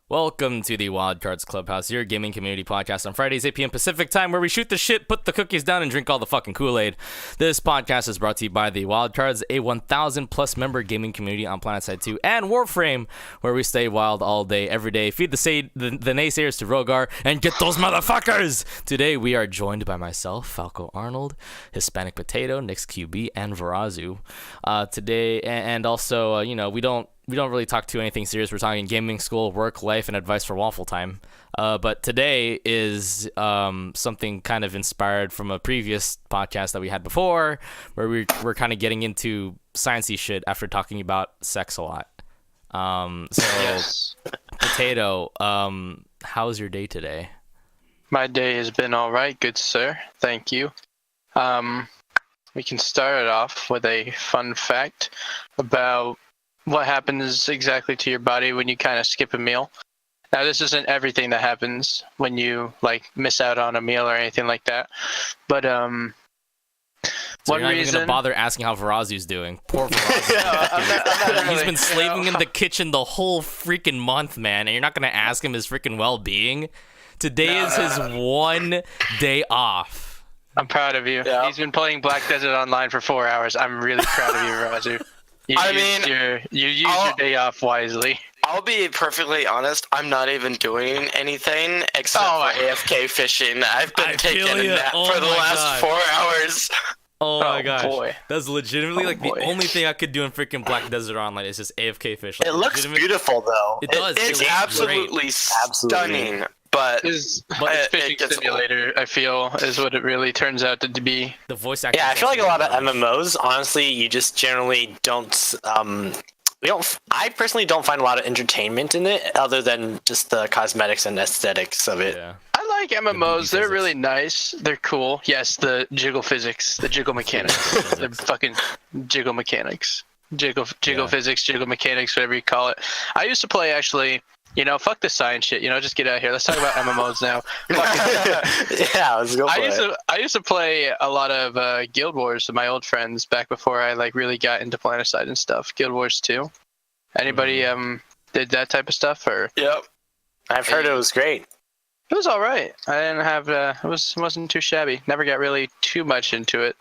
Welcome to the Wildcards Clubhouse, your gaming community podcast on Fridays, 8 p.m. Pacific time, where we shoot the shit, put the cookies down, and drink all the fucking Kool-Aid. This podcast is brought to you by the Wildcards, a 1,000-plus member gaming community on PlanetSide 2, and Warframe, where we stay wild all day, every day, feed the naysayers to Rogar, and get those motherfuckers! Today, we are joined by myself, Falco Arnold, HispanicPotato, Nix QB, and Verazu. Today, and also, we don't really talk to anything serious. We're talking gaming, school, work, life, and advice for waffle time. But today is something kind of inspired from a previous podcast that we had before, where we're kind of getting into sciencey shit after talking about sex a lot. Yes. Potato, how's your day today? My day has been all right, good sir. Thank you. We can start it off with a fun fact about what happens exactly to your body when you kind of skip a meal. Now, this isn't everything that happens when you miss out on a meal or anything like that, but So one you're not even reason. gonna bother asking how Verazu's doing. Poor Verazu. No, I'm not He's really, been slaving in the kitchen the whole freaking month, man, and you're not gonna ask him his freaking well-being. Today is his one day off. I'm proud of you. Yeah. He's been playing Black Desert Online for 4 hours. I'm really proud of you, Razu. You used your day off wisely. I'll be perfectly honest, I'm not even doing anything except for AFK fishing. I've been taking a nap for the last 4 hours. Oh my gosh. Boy. That's legitimately the only thing I could do in freaking Black Desert Online is just AFK fish. It looks beautiful though. It does. It's It looks absolutely stunning. But It's it fishing gets simulator, I feel, is what it really turns out to be. The voice acting. yeah, I feel like a lot of MMOs, honestly, you just generally don't I personally don't find a lot of entertainment in it other than just the cosmetics and aesthetics of it. Yeah. I like MMOs. They're physics. really nice. They're cool. Yes, the jiggle physics, the jiggle mechanics. They're fucking jiggle mechanics. Jiggle physics, jiggle mechanics, whatever you call it. I used to play, actually, fuck the science shit. Just get out of here. Let's talk about MMOs now. Yeah, let's go for it. I used to play a lot of Guild Wars with my old friends back before I really got into PlanetSide and stuff. Guild Wars 2. Anybody did that type of stuff, or? Yep. I've heard it was great. It was all right. I didn't have wasn't too shabby. Never got really too much into it,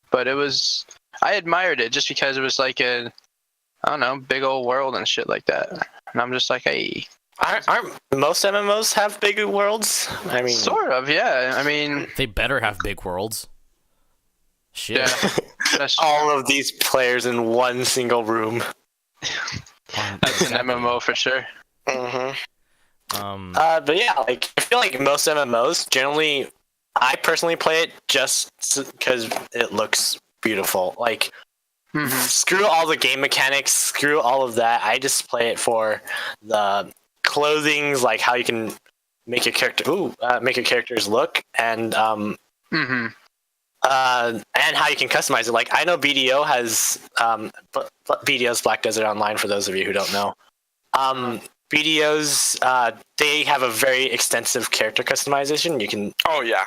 but I admired it just because it was like a, I don't know, big old world and shit like that. And I'm just like, hey. Aren't most MMOs have big worlds? I mean, Sort of, yeah. I mean, They better have big worlds. Shit. yeah. That's all of these players in one single room. That's an MMO for sure. Mm-hmm. But yeah, I feel like most MMOs, generally, I personally play it just because it looks beautiful. Screw all the game mechanics, screw all of that. I just play it for the clothings, like how you can make your characters look, and and how you can customize it. Like, I know BDO has BDO's Black Desert Online, for those of you who don't know. BDO's they have a very extensive character customization. You can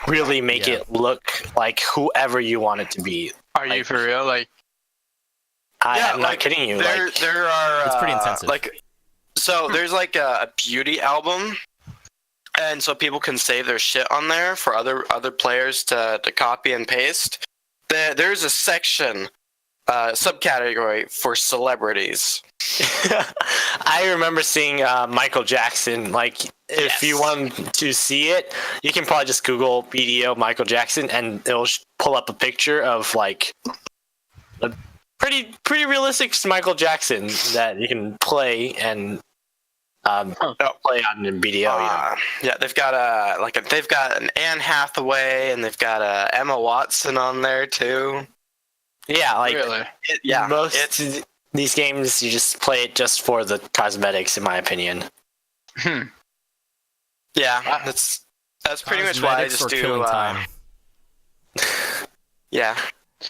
really make it look like whoever you want it to be. Are you for real? I'm not kidding you. There are it's pretty intensive. There's a beauty album, and so people can save their shit on there for other players to copy and paste. There's a section, subcategory for celebrities. I remember seeing Michael Jackson. If you want to see it, you can probably just Google BDO Michael Jackson, and it'll pull up a picture of a pretty realistic Michael Jackson that you can play and play on in BDO. Yeah, they've got they've got an Anne Hathaway, and they've got a Emma Watson on there too. Yeah, Really? Most of these games, you just play it just for the cosmetics, in my opinion. Yeah, that's pretty much why I cosmetics just or do. killing time. Yeah.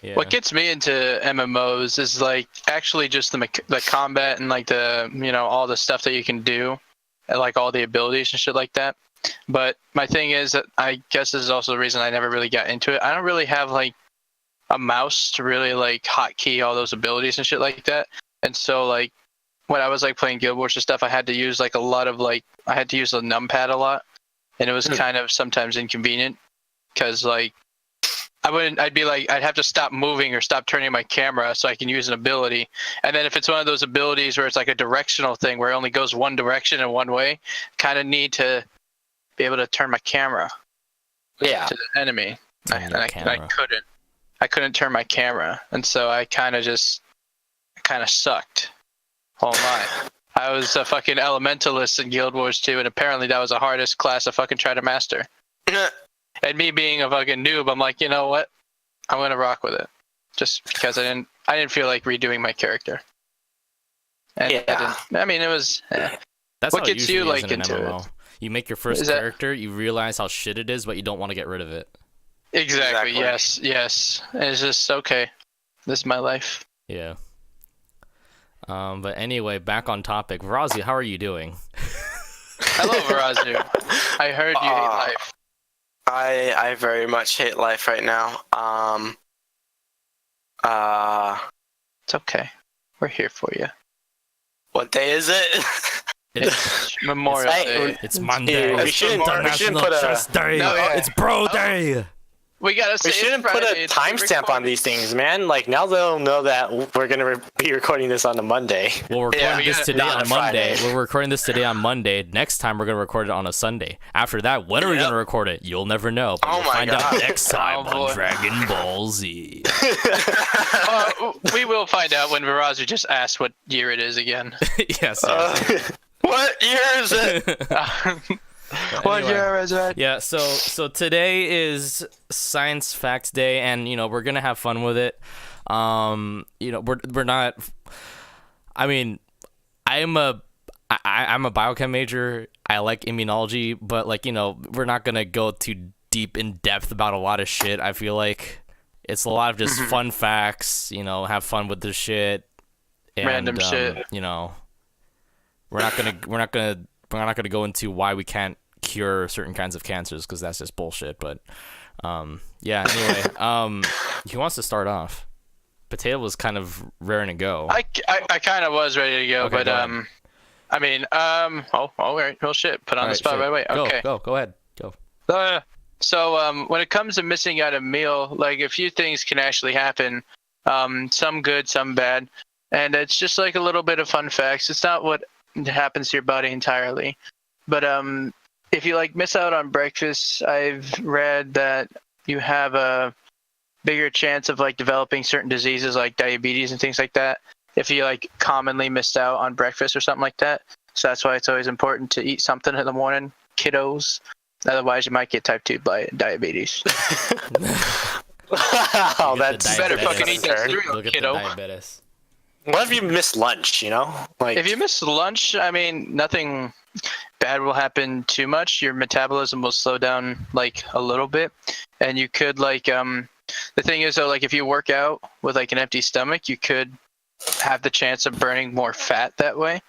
Yeah. What gets me into MMOs is actually just the combat and the all the stuff that you can do, and all the abilities and shit like that. But my thing is that I guess this is also the reason I never really got into it. I don't really have a mouse to really hotkey all those abilities and shit like that. And so when I was like playing Guild Wars and stuff, I had to use like a lot of like I had to use the numpad a lot, and it was kind of sometimes inconvenient because like I'd have to stop moving or stop turning my camera so I can use an ability. And then if it's one of those abilities where it's like a directional thing where it only goes one direction and one way, kind of need to be able to turn my camera to the enemy. And I couldn't. I couldn't turn my camera, and so I kind of sucked. Oh my. I was a fucking elementalist in Guild Wars 2, and apparently that was the hardest class to fucking try to master. And me being a fucking noob, I'm like, you know what? I'm gonna rock with it, just because I didn't feel like redoing my character. And it was. That's what how it gets you usually is like in an into MMO. it? You make your first character, you realize how shit it is, but you don't want to get rid of it. Exactly. Yes. And it's just okay. This is my life. Yeah. But anyway, back on topic. Varazi, how are you doing? Hello, Varazi. I heard you hate life. I very much hate life right now. It's okay. We're here for you. What day is it? It's Memorial Day. It's Monday. We shouldn't put a Day. No, yeah. It's Bro Day. We shouldn't put a timestamp on these things, man. Like now they'll know that we're gonna be recording this on a Monday. We're recording this today on Monday. Friday. We're recording this today on Monday. Next time we're gonna record it on a Sunday. After that, when are we gonna record it? You'll never know. But we'll find out next time on Dragon Ball Z. We will find out when Varazi just asks what year it is again. Yes. What year is it? What year is it? Yeah, so today is Science Facts Day, and we're gonna have fun with it. We're not. I mean, I'm a biochem major. I like immunology, but we're not gonna go too deep in depth about a lot of shit. I feel like it's a lot of just fun facts. Have fun with this shit. And, random shit. We're not gonna go into why we can't cure certain kinds of cancers because that's just bullshit. But anyway, who wants to start off? Potato was kind of raring to go. I kind of was ready to go, Okay, but go all right. Well, shit. Put on the spot right away. Okay. Go ahead. Go. So when it comes to missing out a meal, like a few things can actually happen. Some good, some bad, and it's just like a little bit of fun facts. It's not what happens to your body entirely, but if you miss out on breakfast, I've read that you have a bigger chance of developing certain diseases like diabetes and things like that if you commonly missed out on breakfast or something like that. So that's why it's always important to eat something in the morning, kiddos. Otherwise you might get type 2 diabetes. Wow, that's better fucking eat that cereal, Look at kiddo. the diabetes. What if you miss lunch? If you miss lunch, I mean, nothing bad will happen too much. Your metabolism will slow down a little bit, and you could the thing is though, if you work out with an empty stomach, you could have the chance of burning more fat that way.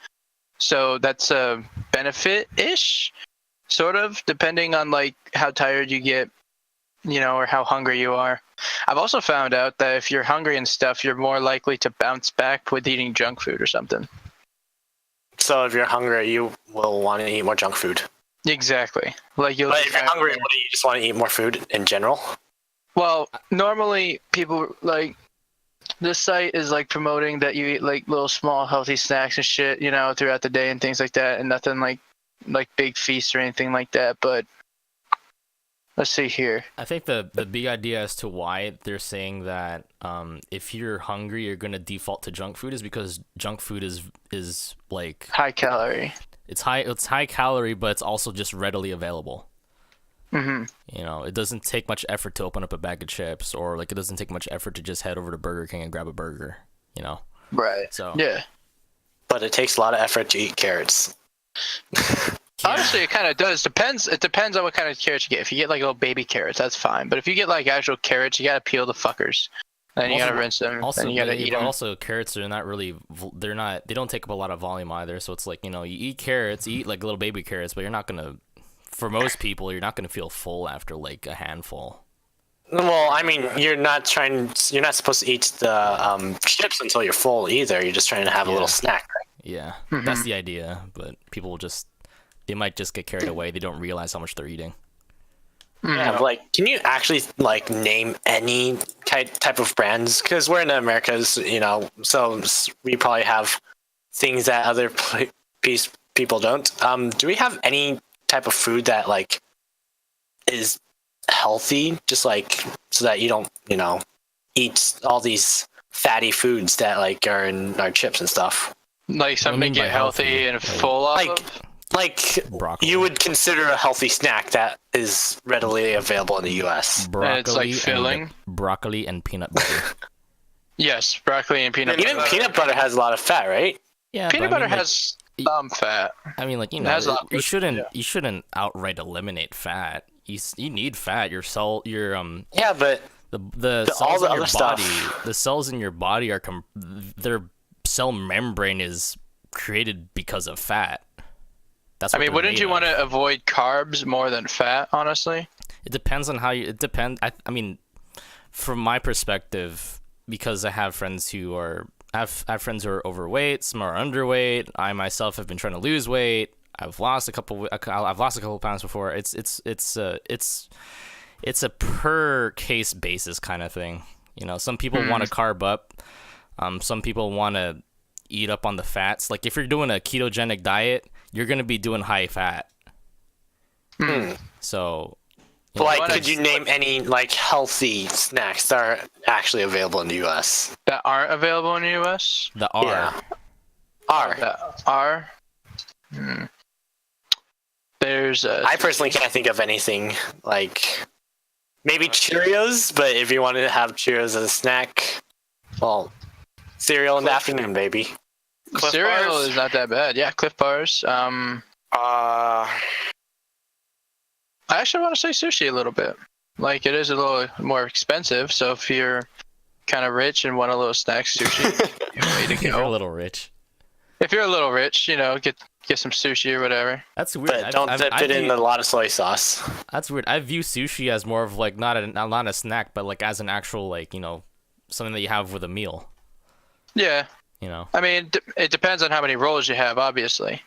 So that's a benefit-ish, sort of, depending on how tired you get, or how hungry you are. I've also found out that if you're hungry and stuff, you're more likely to bounce back with eating junk food or something. So if you're hungry, you will want to eat more junk food. Exactly. But if you're hungry, what do you just want to eat more food in general? Well, normally people this site is promoting that you eat little small healthy snacks and shit, throughout the day and things like that, and nothing like big feasts or anything like that. But let's see here. I think the big idea as to why they're saying that if you're hungry, you're gonna default to junk food is because junk food is high calorie. It's high calorie, but it's also just readily available. Mm-hmm. It doesn't take much effort to open up a bag of chips, or it doesn't take much effort to just head over to Burger King and grab a burger. Right. So yeah. But it takes a lot of effort to eat carrots. Honestly, it kind of does. It depends on what kind of carrots you get. If you get little baby carrots, that's fine. But if you get actual carrots, you gotta peel the fuckers. Then you gotta rinse them. Also, then you gotta eat them. Also, carrots are not really. They don't take up a lot of volume either. So it's you eat carrots, you eat little baby carrots, but you're not gonna. For most people, you're not gonna feel full after a handful. Well, I mean, you're not supposed to eat the chips until you're full either. You're just trying to have a little snack. Yeah, that's the idea. But people will they might just get carried away. They don't realize how much they're eating. Yeah, but, like, can you actually like name any type of brands? Because we're in the Americas, you know, so we probably have things that other people don't. Do we have any type of food that like is healthy, just like so that you don't, you know, eat all these fatty foods that like are in our chips and stuff? Like something get healthy and full of? Like Broccoli. you would consider a healthy snack that is readily available in the U.S. Broccoli it's like filling. Broccoli and peanut butter. Yes, broccoli and peanut butter. Even peanut butter has a lot of fat, right? Yeah, Peanut butter has some fat. I mean, like, you It know, has a lot of you protein, shouldn't you shouldn't outright eliminate fat. You need fat. Your Yeah, but the cells all the in your other body, stuff. the cells in your body are their cell membrane is created because of fat. That's I mean, wouldn't you want to avoid carbs more than fat, honestly? It depends on how you. It depends. I mean, from my perspective, because I have friends who are I have friends who are overweight, some are underweight. I myself have been trying to lose weight. I've lost a couple pounds before. It's a per case basis kind of thing. You know, some people want to carb up. Some people want to eat up on the fats. Like if you're doing a ketogenic diet, you're gonna be doing high fat. So, But like, could you name any like healthy snacks that are actually available in the U.S.? That aren't available in the U.S.? the R. Yeah. Are. That are? There's I personally can't think of anything like maybe Cheerios, but if you wanted to have Cheerios as a snack, well, cereal in the afternoon, baby. Cliff cereal bars? is not that bad. Yeah, Cliff Bars. I actually want to say sushi a little bit. Like, it is a little more expensive, so if you're kind of rich and want a little snack sushi, way to You're a go. little rich. If you're a little rich, you know, get some sushi or whatever. That's weird. But don't dip it in a lot of soy sauce. That's weird. I view sushi as more of like not a snack, but like as an actual, like, you know, something that you have with a meal. Yeah. You know. I mean, it depends on how many rolls you have, obviously.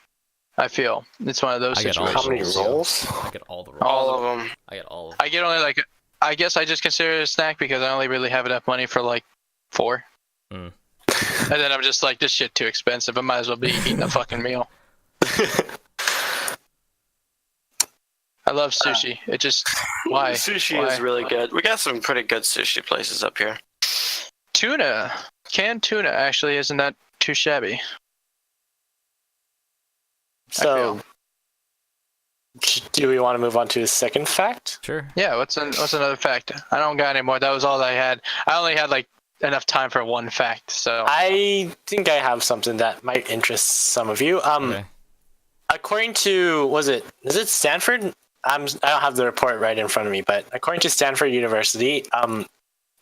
I feel. It's one of those I get all situations. How many rolls? I get all the rolls. All of them. I get all of I get only like, I guess I just consider it a snack because I only really have enough money for like 4. Mm. And then I'm just like, this shit too expensive. I might as well be eating a fucking meal. I love sushi. It just, why? Sushi Why? is really good. We got some pretty good sushi places up here. Tuna. Canned tuna actually isn't that too shabby. So, do we want to move on to the second fact? Sure. Yeah, what's another fact? I don't got any more. That was all I had. I only had like enough time for one fact, so. I think I have something that might interest some of you. Okay. According to, is it Stanford? I don't have the report right in front of me, but according to Stanford University,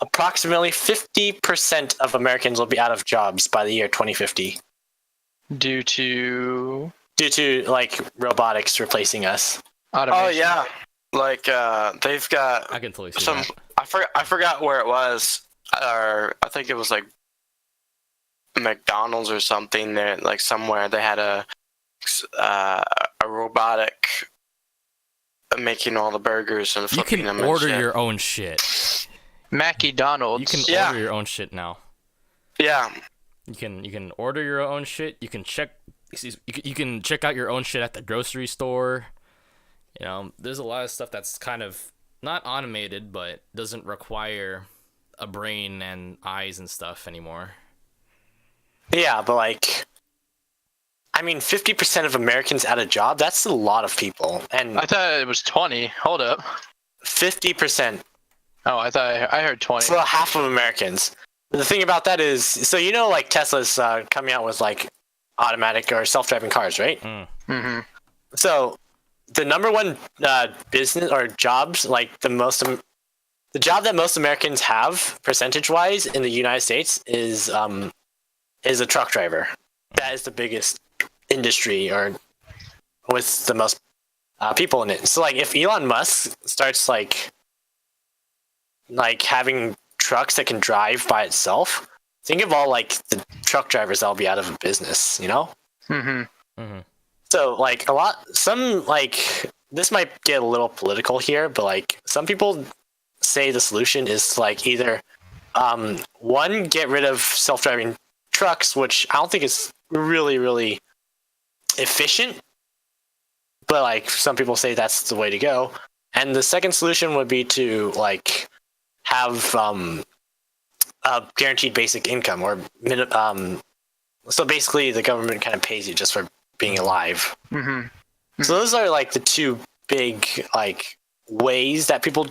approximately 50% of Americans will be out of jobs by the year 2050 Due to like robotics replacing us. automation. Oh yeah, like they've got I can totally see some. that. I forgot where it was, or I think it was like McDonald's or something. There, like somewhere they had a robotic making all the burgers and You flipping can them. and order shit. your own shit. Mackie Donald's. You can Yeah. order your own shit now. Yeah, You can order your own shit. You can check. You can check out your own shit at the grocery store. You know, there's a lot of stuff that's kind of not automated, but doesn't require a brain and eyes and stuff anymore. Yeah, but like, I mean, 50% of Americans out of job, that's a lot of people. And I thought it was 20. Hold up. 50%, Oh, I thought I heard 20. so half of Americans. The thing about that is, so you know, like Tesla's coming out with like automatic or self-driving cars, right? Mm-hmm. So the number one business or jobs, like the job that most Americans have percentage-wise in the United States is a truck driver. That is the biggest industry or with the most people in it. So like if Elon Musk starts like having trucks that can drive by itself, think of all like the truck drivers that'll be out of business, you know? So like this might get a little political here, but like some people say the solution is like either one, get rid of self-driving trucks, which I don't think is really efficient, but like some people say that's the way to go. And the second solution would be to like have a guaranteed basic income, or so basically the government kind of pays you just for being alive. So those are like the two big like ways that people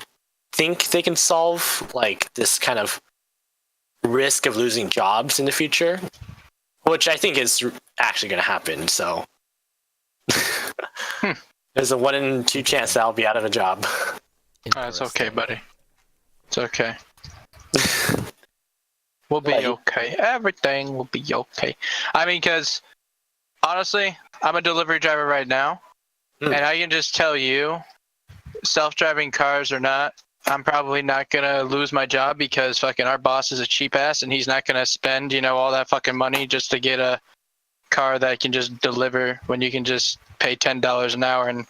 think they can solve like this kind of risk of losing jobs in the future, which I think is actually going to happen. So there's a 1 in 2 chance that I'll be out of a job. It's okay, buddy. It's okay. We'll be okay. Everything will be okay. I mean, because honestly, I'm a delivery driver right now, and I can just tell you, self-driving cars or not, I'm probably not gonna lose my job because fucking our boss is a cheap ass, and he's not gonna spend, all that fucking money just to get a car that can just deliver when you can just pay $10 an hour and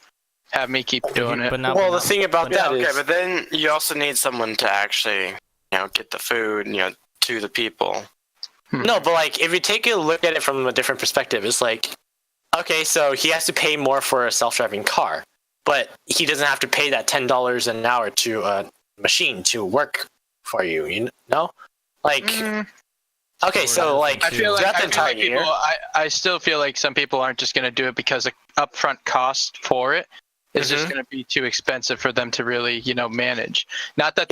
have me keep doing it. The thing about that is, but then you also need someone to actually, get the food, to the people. No, but like if you take a look at it from a different perspective, it's like, okay, so he has to pay more for a self-driving car, but he doesn't have to pay that $10 an hour to a machine to work for you. You know, like. Okay, so like I still feel like some people aren't just going to do it because the upfront cost for it is just going to be too expensive for them to really, manage. Not that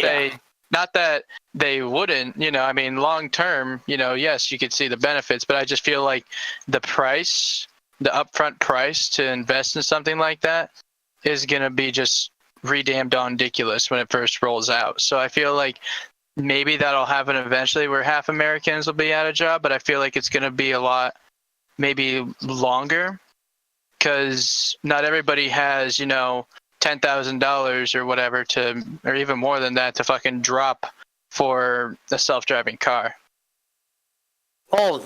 they wouldn't, I mean, long term, yes, you could see the benefits, but I just feel like the upfront price to invest in something like that is going to be just redamned ridiculous when it first rolls out. So I feel like maybe that'll happen eventually where half Americans will be out of job, but I feel like it's going to be a lot, maybe longer, because not everybody has, $10,000 or whatever or even more than that to fucking drop for a self-driving car. I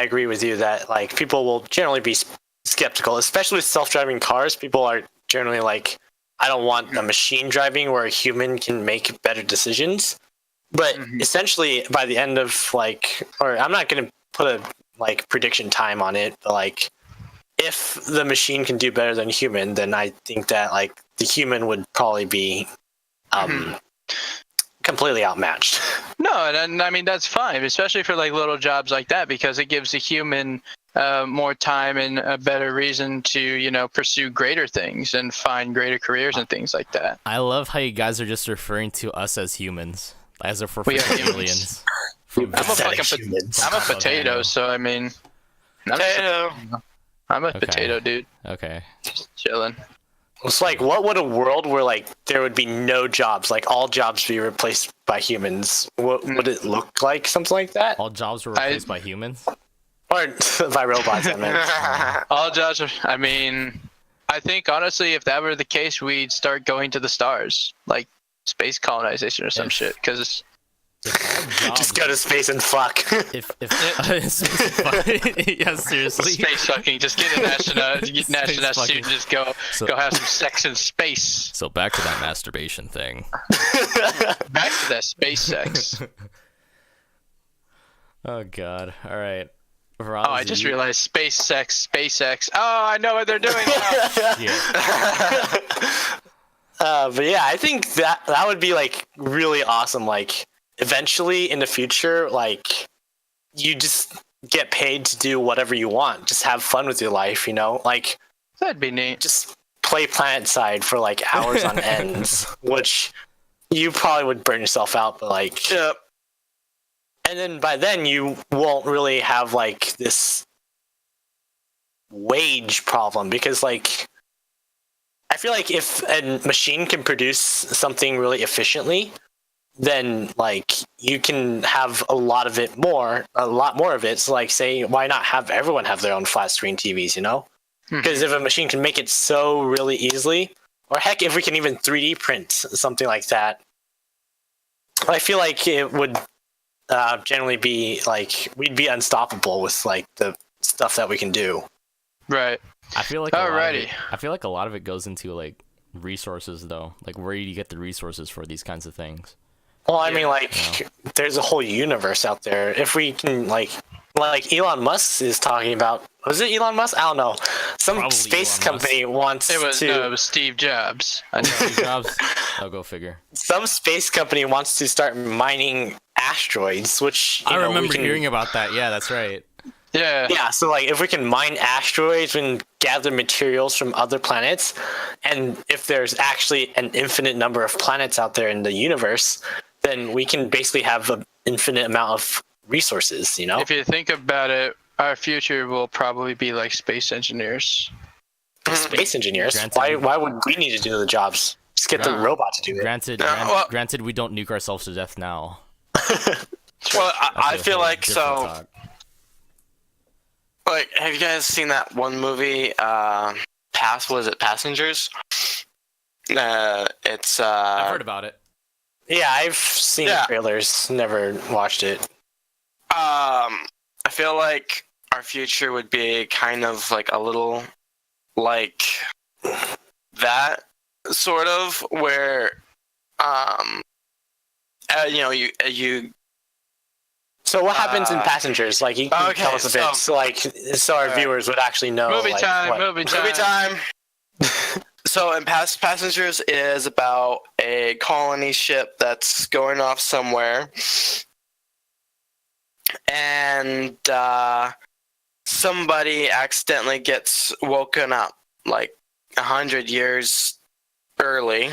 agree with you that like people will generally be skeptical, especially with self-driving cars. People are generally like, I don't want a machine driving where a human can make better decisions. But essentially, by the end of I'm not going to put a prediction time on it, but if the machine can do better than a human, then I think that the human would probably be completely outmatched. No, and I mean that's fine, especially for little jobs like that, because it gives a human more time and a better reason to pursue greater things and find greater careers and things like that. I love how you guys are just referring to us as humans, as if we're aliens. I'm a potato, so I mean, I'm a potato, dude. Okay, just chilling. It's what would a world where there would be no jobs, all jobs be replaced by humans? What would it look like? Something like that? All jobs were replaced by humans? Or by robots, I meant. All jobs. I mean, I think honestly, if that were the case, we'd start going to the stars, like space colonization or some shit. Because just go to space and fuck. Yeah, seriously. Space fucking. Just get an astronaut suit and just go have some sex in space. So back to that masturbation thing. Back to that space sex. Oh God! All right. Rozzy. Oh, I just realized SpaceX. Oh, I know what they're doing now. But yeah, I think that would be really awesome. Eventually in the future, you just get paid to do whatever you want. Just have fun with your life, That'd be neat. Just play PlanetSide for hours on ends, which you probably would burn yourself out, but Yep. And then by then you won't really have this wage problem, because I feel if a machine can produce something really efficiently, then you can have a lot more of it. So say, why not have everyone have their own flat screen TVs, Because if a machine can make it so really easily, or heck, if we can even 3D print something like that, I feel it would generally be we'd be unstoppable with the stuff that we can do. Right. I feel like Alrighty. I feel like a lot of it goes into like resources though. Like where do you get the resources for these kinds of things? Well, I mean, like, there's a whole universe out there. If we can, like Elon Musk is talking about, was it Elon Musk? I don't know. Some Probably space Elon company wants It was to. no, it was Steve Jobs. I know. Steve Jobs. I'll go figure. Some space company wants to start mining asteroids, which I remember hearing about that. Yeah, that's right. Yeah. Yeah, so like if we can mine asteroids and gather materials from other planets, and if there's actually an infinite number of planets out there in the universe, then we can basically have an infinite amount of resources, you know? If you think about it, our future will probably be like space engineers. Space engineers. Granted- Why would we need to do the jobs? Just get the robot to do it. Granted, we don't nuke ourselves to death now. Well, I That's a feel whole like different so. talk. Like, have you guys seen that one movie? Was it Passengers? It's I've heard about it. Yeah, I've seen Yeah. trailers, never watched it. I feel like our future would be kind of like a little like that sort of where you So what happens in Passengers? Like, you can tell us a bit, so our viewers would actually know. Movie like, time. what- Movie time. Movie time. So in Passengers is about a colony ship that's going off somewhere, and somebody accidentally gets woken up like 100 years early,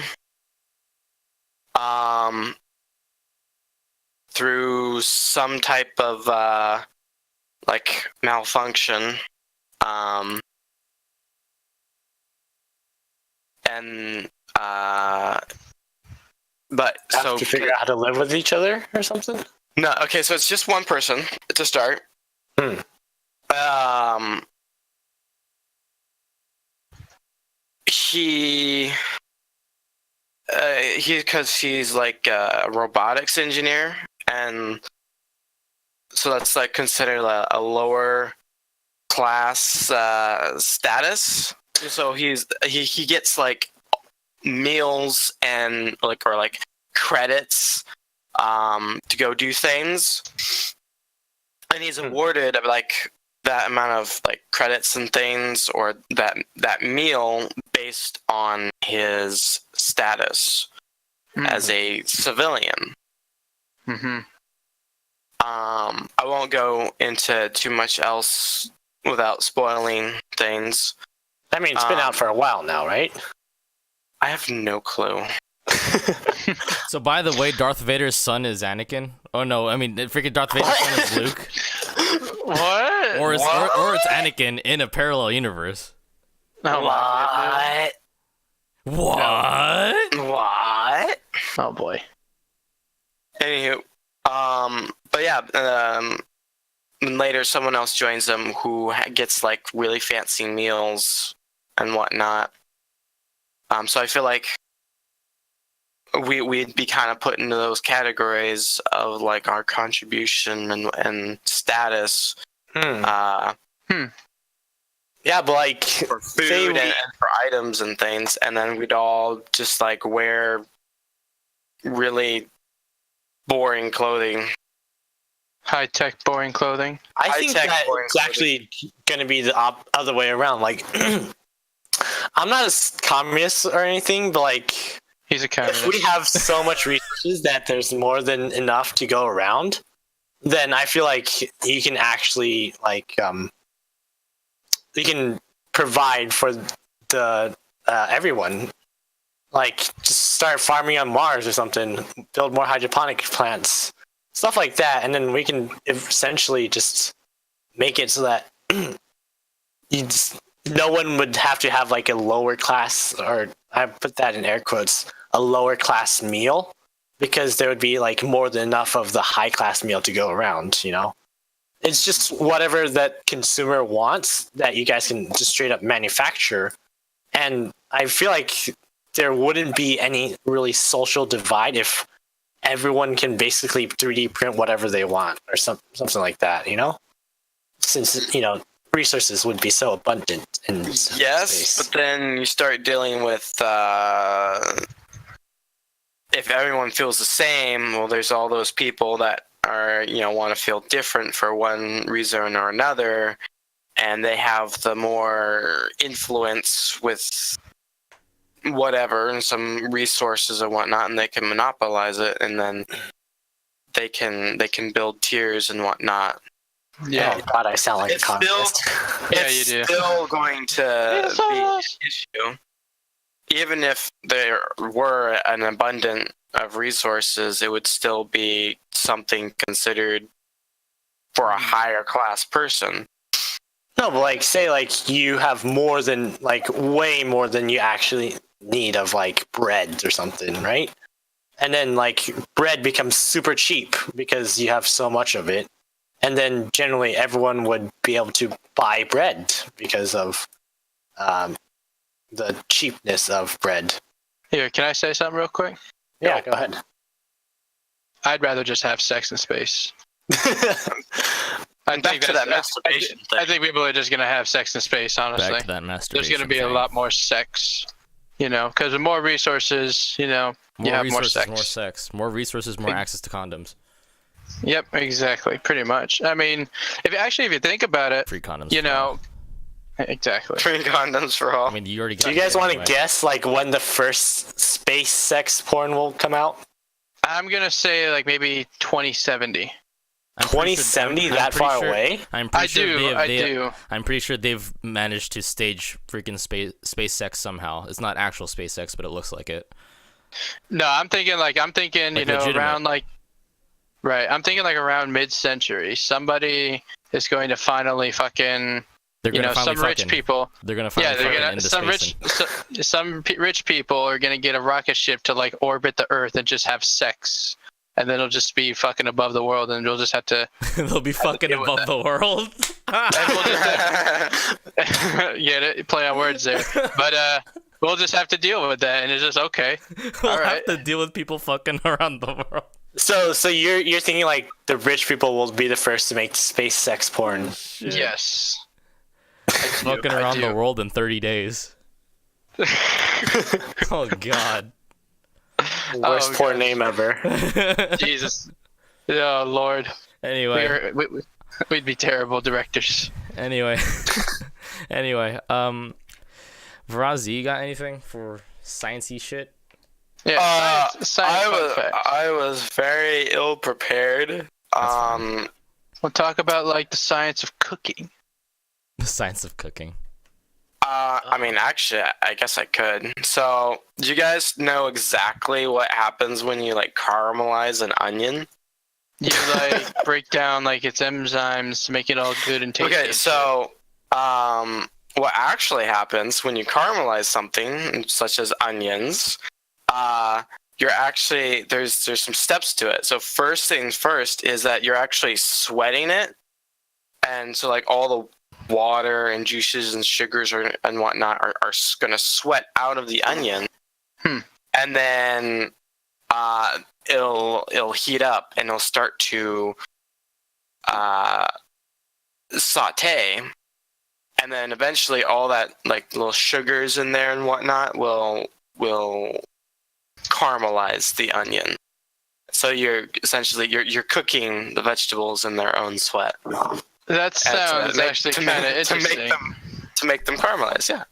through some type of like malfunction, and but have so to figure out how to live with each other or something. no, okay, so it's just one person to start. Hmm. He because he's like a robotics engineer, and so that's like considered a lower class status. So he gets like meals and like credits to go do things, and he's awarded like that amount of like credits and things, or that meal based on his status as a civilian. Mm-hmm. I won't go into too much else without spoiling things. I mean, it's been out for a while now, right? I have no clue. So, by the way, Darth Vader's son is Anakin. Oh no, I mean, freaking Darth Vader's son is Luke. What? Or it's Anakin in a parallel universe. Oh, my What? What? Oh boy. Anywho, but yeah, and later someone else joins them who gets like really fancy meals and whatnot. So I feel like we'd be kind of put into those categories of like our contribution and status. Yeah, but like For food and for items and things, and then we'd all just like wear really boring clothing. High-tech, boring clothing. I think high-tech that boring it's actually going to be the other way around. Like, I'm not a communist or anything, but like, He's a if communist. we have so much resources that there's more than enough to go around, then I feel like you can actually like you can provide for the everyone. Like, just start farming on Mars or something, build more hydroponic plants, stuff like that, and then we can essentially just make it so that no one would have to have like a lower class, or I put that in air quotes, a lower class meal, because there would be like more than enough of the high class meal to go around, you know? It's just whatever that consumer wants that you guys can just straight up manufacture. And I feel like there wouldn't be any really social divide if everyone can basically 3D print whatever they want or something like that, you know? Since, you know, resources would be so abundant in Yes, space. but then you start dealing with if everyone feels the same. Well, there's all those people that are want to feel different for one reason or another, and they have the more influence with whatever and some resources and whatnot, and they can monopolize it, and then they can build tiers and whatnot. Yeah. Oh God, I sound like a communist. Yeah, It's you do. still going to be an issue. Even if there were an abundance of resources, it would still be something considered for a higher class person. No, but like, say like you have more than way more than you actually need of like bread or something, right? And then like bread becomes super cheap because you have so much of it. And then generally everyone would be able to buy bread because of the cheapness of bread. Here, can I say something real quick? Yeah, go ahead. I'd rather just have sex in space. Back to that masturbation thing. I think people are just gonna have sex in space. Honestly, Back to that masturbation. there's gonna be a thing. lot more sex. Because with more resources, you have more resources, sex. more sex, more resources, more access to condoms. Yep, exactly. Pretty much. I mean, if you think about it, Free condoms. exactly. Free condoms for all. I mean, you already. Do you guys want to guess like when the first space sex porn will come out? I'm gonna say like maybe 2070. 2070? That far away? I'm pretty sure I do. I'm pretty sure they've managed to stage freaking space sex somehow. It's not actual space sex, but it looks like it. No, I'm thinking legitimate. around right. I'm thinking like around mid-century. Somebody is going to finally fucking. They're gonna finally some rich people. They're gonna finally some rich people are gonna get a rocket ship to like orbit the Earth and just have sex, and then it'll just be fucking above the world, and we'll just have to. They'll be fucking above the world. Play on words there, but we'll just have to deal with that, and it's just okay. We'll All right. have to deal with people fucking around the world. So you're thinking like the rich people will be the first to make space sex porn? Yes. Fucking around the world in 30 days. Oh God. Worst porn name ever. Jesus. Oh Lord. Anyway. We'd be terrible directors. Anyway. Varazi, you got anything for sciencey shit? Yeah. Science I was very ill prepared. We'll talk about like the science of cooking. The science of cooking. I mean, actually, I guess I could. So, do you guys know exactly what happens when you like caramelize an onion? You like break down like its enzymes to make it all good and tasty. Okay, so what actually happens when you caramelize something such as onions? You're actually there's some steps to it. So first things first is that you're actually sweating it, and so like all the water and juices and sugars and whatnot are going to sweat out of the onion, and then it'll heat up and it'll start to saute, and then eventually all that like little sugars in there and whatnot will caramelize the onion. So you're essentially you're cooking the vegetables in their own sweat. That sounds actually kind of interesting. To make them caramelize, yeah.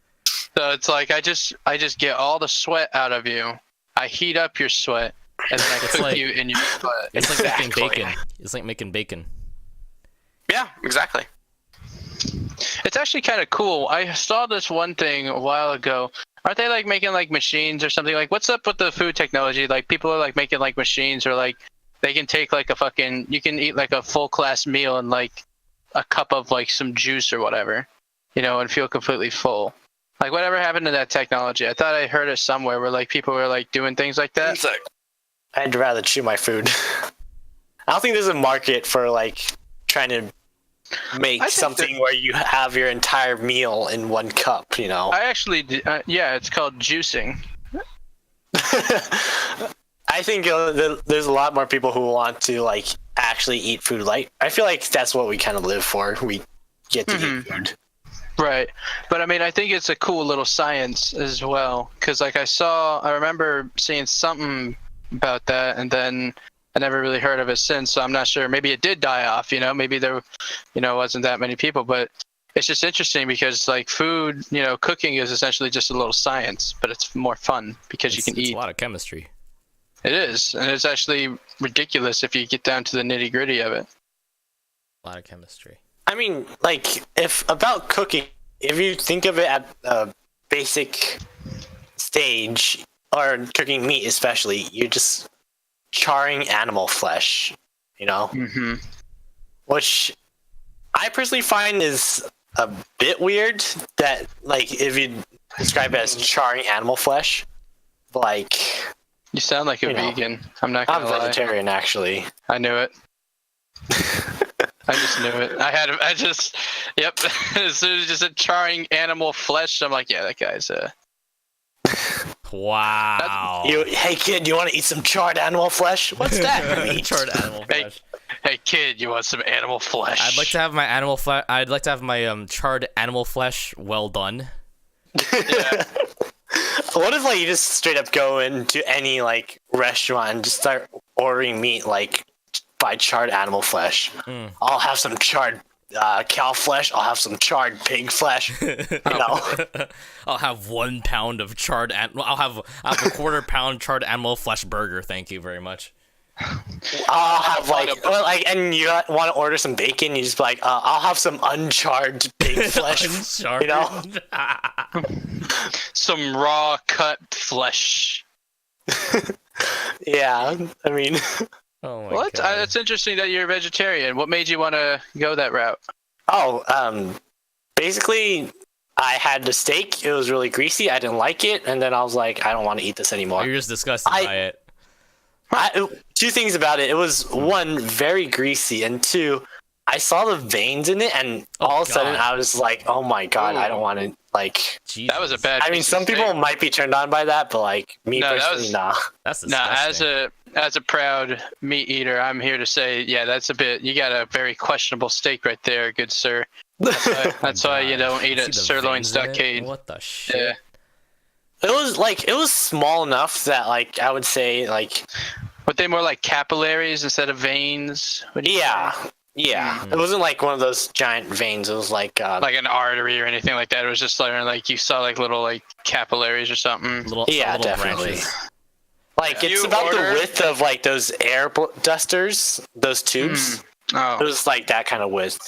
So it's like I just get all the sweat out of you. I heat up your sweat, and then I cook you in your sweat. It's like making bacon. It's like making bacon. Yeah, exactly. It's actually kind of cool. I saw this one thing a while ago. Aren't they like making like machines or something? Like, what's up with the food technology? Like, people are like making like machines, or like they can take like you can eat like a full class meal and like a cup of like some juice or whatever, and feel completely full. Like, whatever happened to that technology? I thought I heard it somewhere where like people were like doing things like that. I'd rather chew my food. I don't think there's a market for like trying to make something where you have your entire meal in one cup, I actually yeah, it's called juicing. I think there's a lot more people who want to like actually eat food. Like, I feel like that's what we kind of live for. We get to eat food. Right. But I mean, I think it's a cool little science as well. Because, like, I remember seeing something about that, and then I never really heard of it since. So I'm not sure. Maybe it did die off, maybe there, wasn't that many people. But it's just interesting because, like, food, cooking is essentially just a little science, but it's more fun because you can eat. It's a lot of chemistry. It is. And it's actually ridiculous if you get down to the nitty gritty of it. A lot of chemistry. I mean, like, about cooking, if you think of it at a basic stage, or cooking meat especially, you're just charring animal flesh, Mm-hmm. Which I personally find is a bit weird that, like, if you describe it as charring animal flesh, like... You sound like a vegan. I'm not gonna lie. I'm vegetarian, actually. I knew it. I just knew it. Yep. As soon as you just said charring animal flesh, I'm like, yeah, that guy's Wow. Hey kid, you want to eat some charred animal flesh? What's that? Charred animal flesh. Hey kid, you want some animal flesh? I'd like to have my animal flesh. I'd like to have my charred animal flesh well done. Yeah. What if, like, you just straight up go into any, like, restaurant and just start ordering meat, like, by charred animal flesh? I'll have some charred cow flesh. I'll have some charred pig flesh. I'll have 1 pound of charred. I'll have a quarter pound charred animal flesh burger. Thank you very much. I'll have and you want to order some bacon, you just be like, I'll have some uncharred pig flesh. Uncharred. Some raw cut flesh. Yeah, I mean. Oh my God. That's interesting that you're a vegetarian. What made you want to go that route? Basically, I had the steak. It was really greasy. I didn't like it, and then I was like, I don't want to eat this anymore. You're just disgusted by it. Two things about it. It was, one, very greasy, and two, I saw the veins in it, and all of a sudden I was like, oh my God, I don't want to, like... Jesus. That was a bad... I mean, some people might be turned on by that, but, like, me personally, nah. That's disgusting. As a proud meat eater, I'm here to say, yeah, you got a very questionable steak right there, good sir. That's why you don't eat a sirloin stockade. What the shit? Yeah. It was small enough that, like, I would say, like... Were they more like capillaries instead of veins? Yeah. Mm-hmm. It wasn't like one of those giant veins. It was like an artery or anything like that. It was just like you saw like little like capillaries or something. Little definitely. branches. Like, it's about the width of, like, those air dusters, those tubes. Oh. It was like that kind of width.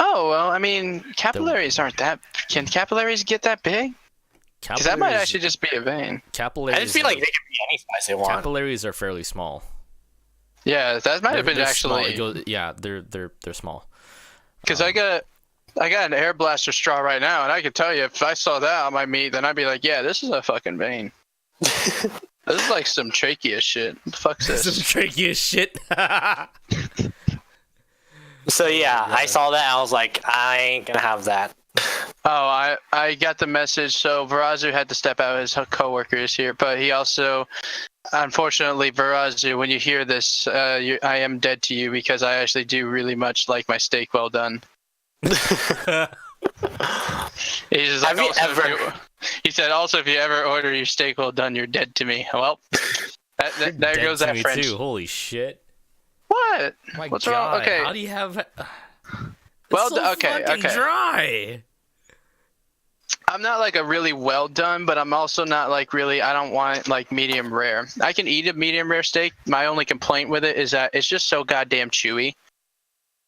Oh, well, I mean, capillaries aren't that... Can capillaries get that big? Because that might actually just be a vein. Capillaries. I just feel like they can be any size they want. Capillaries are fairly small. Yeah, that might have been actually... They're small. Because I got an air blaster straw right now, and I can tell you, if I saw that on my meat, then I'd be like, yeah, this is a fucking vein. This is like some trachea shit. What the fuck's this? Some trachea shit. So yeah, I saw that and I was like, I ain't gonna have that. Oh, I got the message. So Verazu had to step out. His coworker is here, but he also, unfortunately, Verazu, when you hear this, I am dead to you because I actually do really much like my steak well done. He's like, he said, also, if you ever order your steak well done, you're dead to me. Well, there goes that French. Too. Holy shit. What? What's wrong? Okay. How do you have... Well, so okay. Dry. I'm not like a really well done, but I'm also not like really, I don't want like medium rare. I can eat a medium rare steak. My only complaint with it is that it's just so goddamn chewy.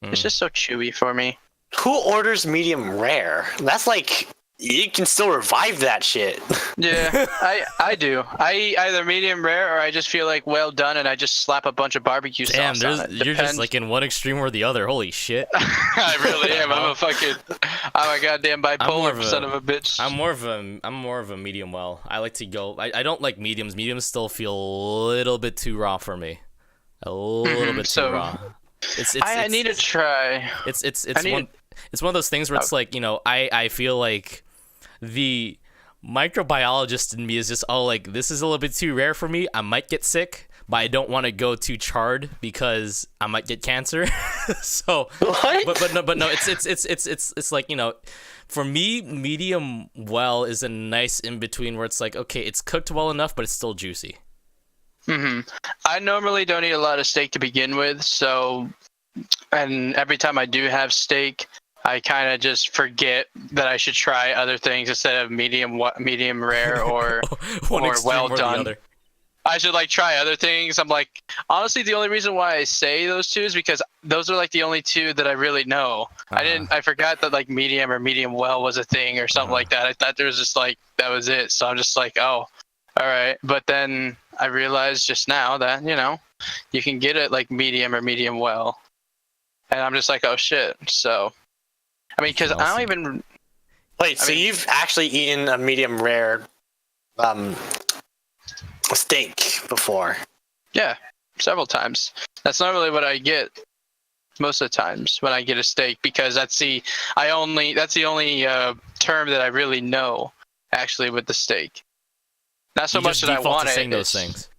It's just so chewy for me. Who orders medium rare? That's like, you can still revive that shit. Yeah, I do. I eat either medium rare or I just feel like well done and I just slap a bunch of barbecue sauce on it. You're just like in one extreme or the other. Holy shit. I really am. I'm a goddamn bipolar son of a bitch. I'm more of a medium well. I like to go. I don't like mediums. Mediums still feel a little bit too raw for me. A little bit too raw. I need to try. It's one of those things where it's like, I feel like the microbiologist in me is just like, this is a little bit too rare for me. I might get sick, but I don't want to go too charred because I might get cancer. So, What? but no, it's like, you know, for me, medium well is a nice in between where it's like, okay, it's cooked well enough, but it's still juicy. I normally don't eat a lot of steak to begin with, so, and every time I do have steak, I kind of just forget that I should try other things instead of medium rare or One or extreme well or the done. other. I should like try other things. I'm like, honestly, the only reason why I say those two is because those are like the only two that I really know. I forgot that like medium or medium well was a thing or something like that. I thought there was just like, that was it. So I'm just like, oh, all right. But then I realized just now that, you know, you can get it like medium or medium well. And I'm just like, oh shit. So, I mean, because I don't even. Wait, so you've actually eaten a medium rare steak before? Yeah, several times. That's not really what I get most of the times when I get a steak, because that's the only term that I really know actually with the steak. Not so much that I want it. Those things.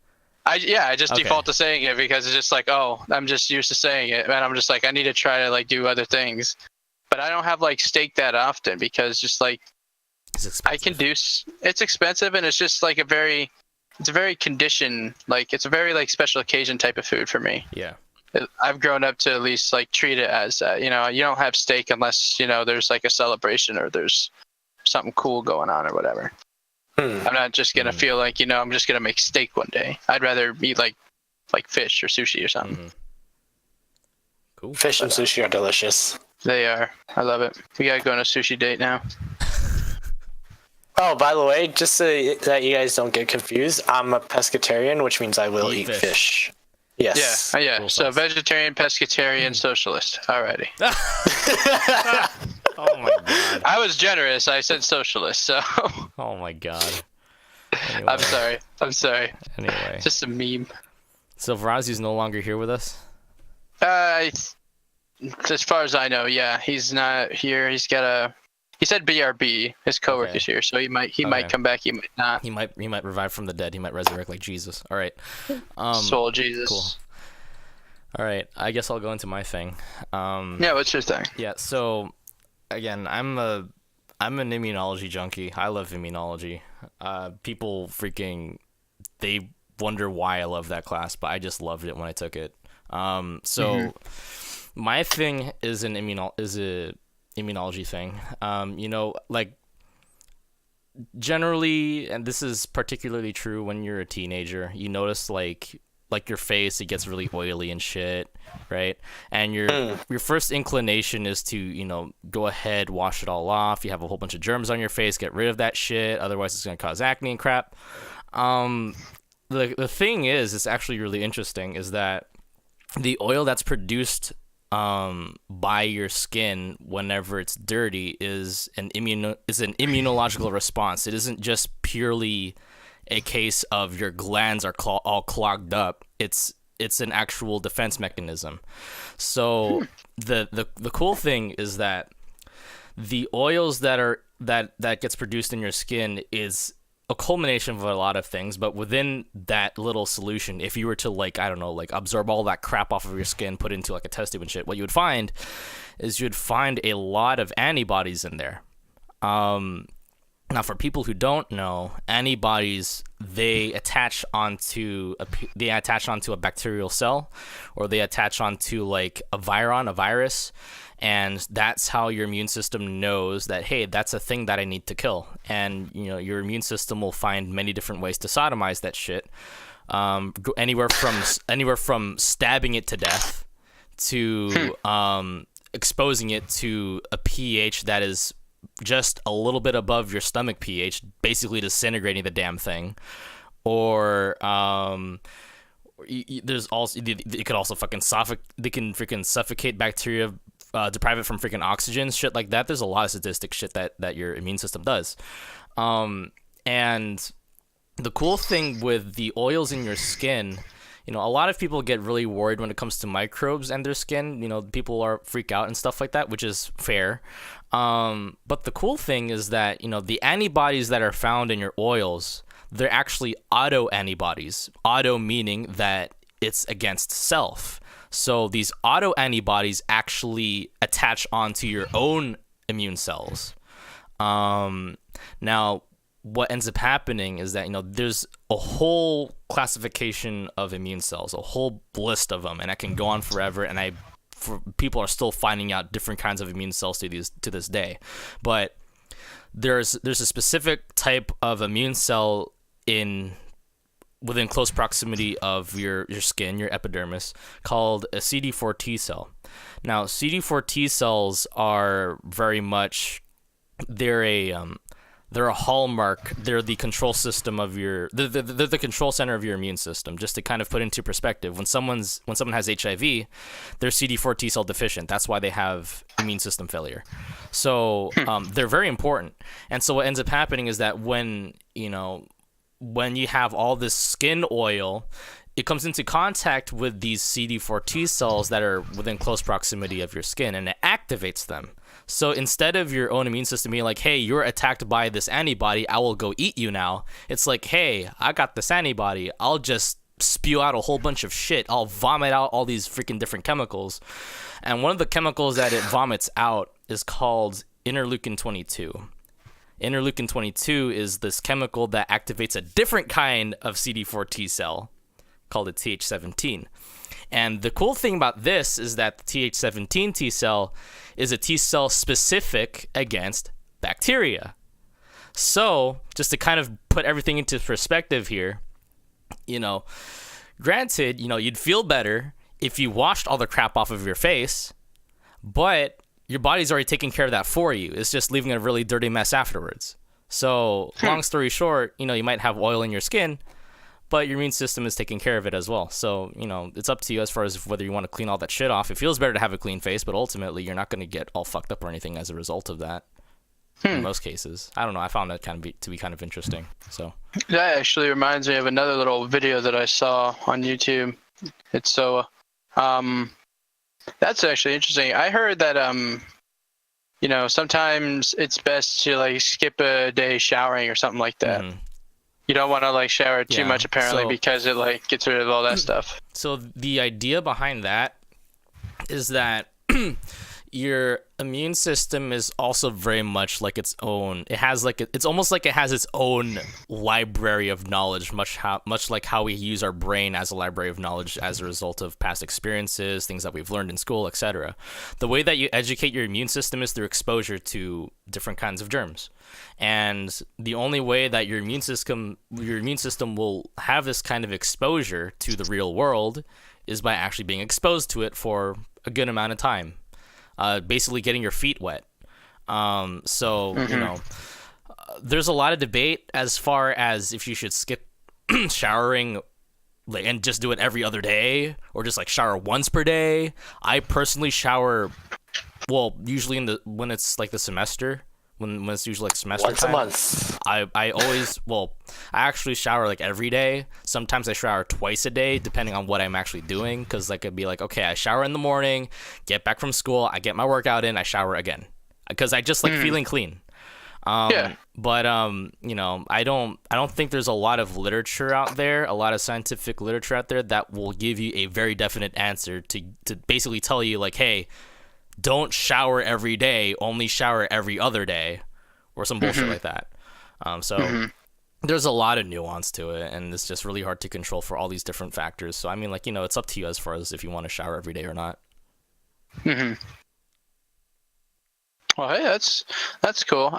I just default to saying it because it's just like, oh, I'm just used to saying it, and I'm just like, I need to try to like do other things, but I don't have like steak that often because just like I can do. It's expensive, and it's just like it's a very conditioned, like it's a very like special occasion type of food for me. Yeah. I've grown up to at least like treat it as that. You know, you don't have steak unless, you know, there's like a celebration or there's something cool going on or whatever. I'm not just gonna feel like, you know, I'm just gonna make steak one day. I'd rather eat like fish or sushi or something. Cool. Fish and sushi are delicious. They are. I love it. We gotta go on a sushi date now. Oh, by the way, just so that you guys don't get confused, I'm a pescatarian, which means I will eat fish. Yes. Yeah. Cool So sauce. vegetarian, pescatarian, socialist. Alrighty. Oh my god. I was generous. I said socialist. So. Oh my god. Anyway. I'm sorry. Anyway. Just a meme. So Varazi's no longer here with us? As far as I know, yeah, he's not here. He said BRB. His coworker's here, so he might come back. He might not. He might revive from the dead. He might resurrect like Jesus. All right. Soul Jesus. Cool. All right. I guess I'll go into my thing. Yeah. What's your thing? Yeah. So, again, I'm an immunology junkie. I love immunology. People they wonder why I love that class, but I just loved it when I took it. My thing is a immunology thing. You know, like generally, and this is particularly true when you're a teenager, you notice like your face, it gets really oily and shit, right? And your first inclination is to, you know, go ahead, wash it all off. You have a whole bunch of germs on your face, get rid of that shit, otherwise it's going to cause acne and crap. The thing is, it's actually really interesting, is that the oil that's produced by your skin whenever it's dirty is an immunological response. It isn't just purely a case of your glands are all clogged up. It's an actual defense mechanism. So the cool thing is that the oils that gets produced in your skin is a culmination of a lot of things, but within that little solution, if you were to absorb all that crap off of your skin, put into like a test tube and shit, what you would find is you'd find a lot of antibodies in there. Now, for people who don't know, antibodies, they attach onto a bacterial cell, or they attach onto like a virus, and that's how your immune system knows that, hey, that's a thing that I need to kill. And, you know, your immune system will find many different ways to sodomize that shit. Anywhere from stabbing it to death to exposing it to a pH that is just a little bit above your stomach pH, basically disintegrating the damn thing. Or there's also, it could also they can freaking suffocate bacteria, deprive it from freaking oxygen, shit like that. There's a lot of sadistic shit that your immune system does. And the cool thing with the oils in your skin, you know, a lot of people get really worried when it comes to microbes and their skin. You know, people freak out and stuff like that, which is fair. But the cool thing is that, you know, the antibodies that are found in your oils, they're actually autoantibodies. Auto meaning that it's against self. So these autoantibodies actually attach onto your own immune cells. Now, what ends up happening is that, there's a whole classification of immune cells, a whole list of them, and that can go on forever. And people are still finding out different kinds of immune cells to this day. But there's a specific type of immune cell within close proximity of your skin, your epidermis, called a CD4 T cell. Now, CD4 T cells are very much, they're a hallmark. They're the control system of they're the control center of your immune system. Just to kind of put into perspective, when someone has HIV, they're CD4 T cell deficient. That's why they have immune system failure. So they're very important. And so what ends up happening is that when you have all this skin oil, it comes into contact with these CD4 T cells that are within close proximity of your skin, and it activates them. So instead of your own immune system being like, hey, you're attacked by this antibody, I will go eat you now, it's like, hey, I got this antibody, I'll just spew out a whole bunch of shit. I'll vomit out all these freaking different chemicals. And one of the chemicals that it vomits out is called interleukin 22. Interleukin 22 is this chemical that activates a different kind of CD4 T cell called a Th17. And the cool thing about this is that the Th17 T cell is a T cell specific against bacteria. So, just to kind of put everything into perspective here, granted, you'd feel better if you washed all the crap off of your face, but your body's already taking care of that for you. It's just leaving a really dirty mess afterwards. So, long story short, you might have oil in your skin, but your immune system is taking care of it as well. So, it's up to you as far as whether you want to clean all that shit off. It feels better to have a clean face, but ultimately you're not going to get all fucked up or anything as a result of that. In most cases. I don't know. I found that to be kind of interesting. So that actually reminds me of another little video that I saw on YouTube. It's that's actually interesting. I heard that sometimes it's best to skip a day showering or something like that. Mm-hmm. You don't want to shower too much apparently, because it gets rid of all that stuff. So the idea behind that is that your immune system is also very much like its own. It has it's almost like it has its own library of knowledge, much like how we use our brain as a library of knowledge as a result of past experiences, things that we've learned in school, etc. The way that you educate your immune system is through exposure to different kinds of germs. And the only way that your immune system will have this kind of exposure to the real world is by actually being exposed to it for a good amount of time. Basically getting your feet wet. There's a lot of debate as far as if you should skip showering and just do it every other day, or just shower once per day. I personally shower, usually when it's the semester, when it's usually semester once time, a month. I actually shower every day. Sometimes I shower twice a day, depending on what I'm actually doing. Because it'd be okay, I shower in the morning, get back from school, I get my workout in, I shower again. Because I just feeling clean. But I don't think there's a lot of literature out there, a lot of scientific literature out there that will give you a very definite answer to basically tell you hey, don't shower every day, only shower every other day, or some bullshit like that. There's a lot of nuance to it, and it's just really hard to control for all these different factors. So, it's up to you as far as if you want to shower every day or not. Mm-hmm. Well, hey, that's cool.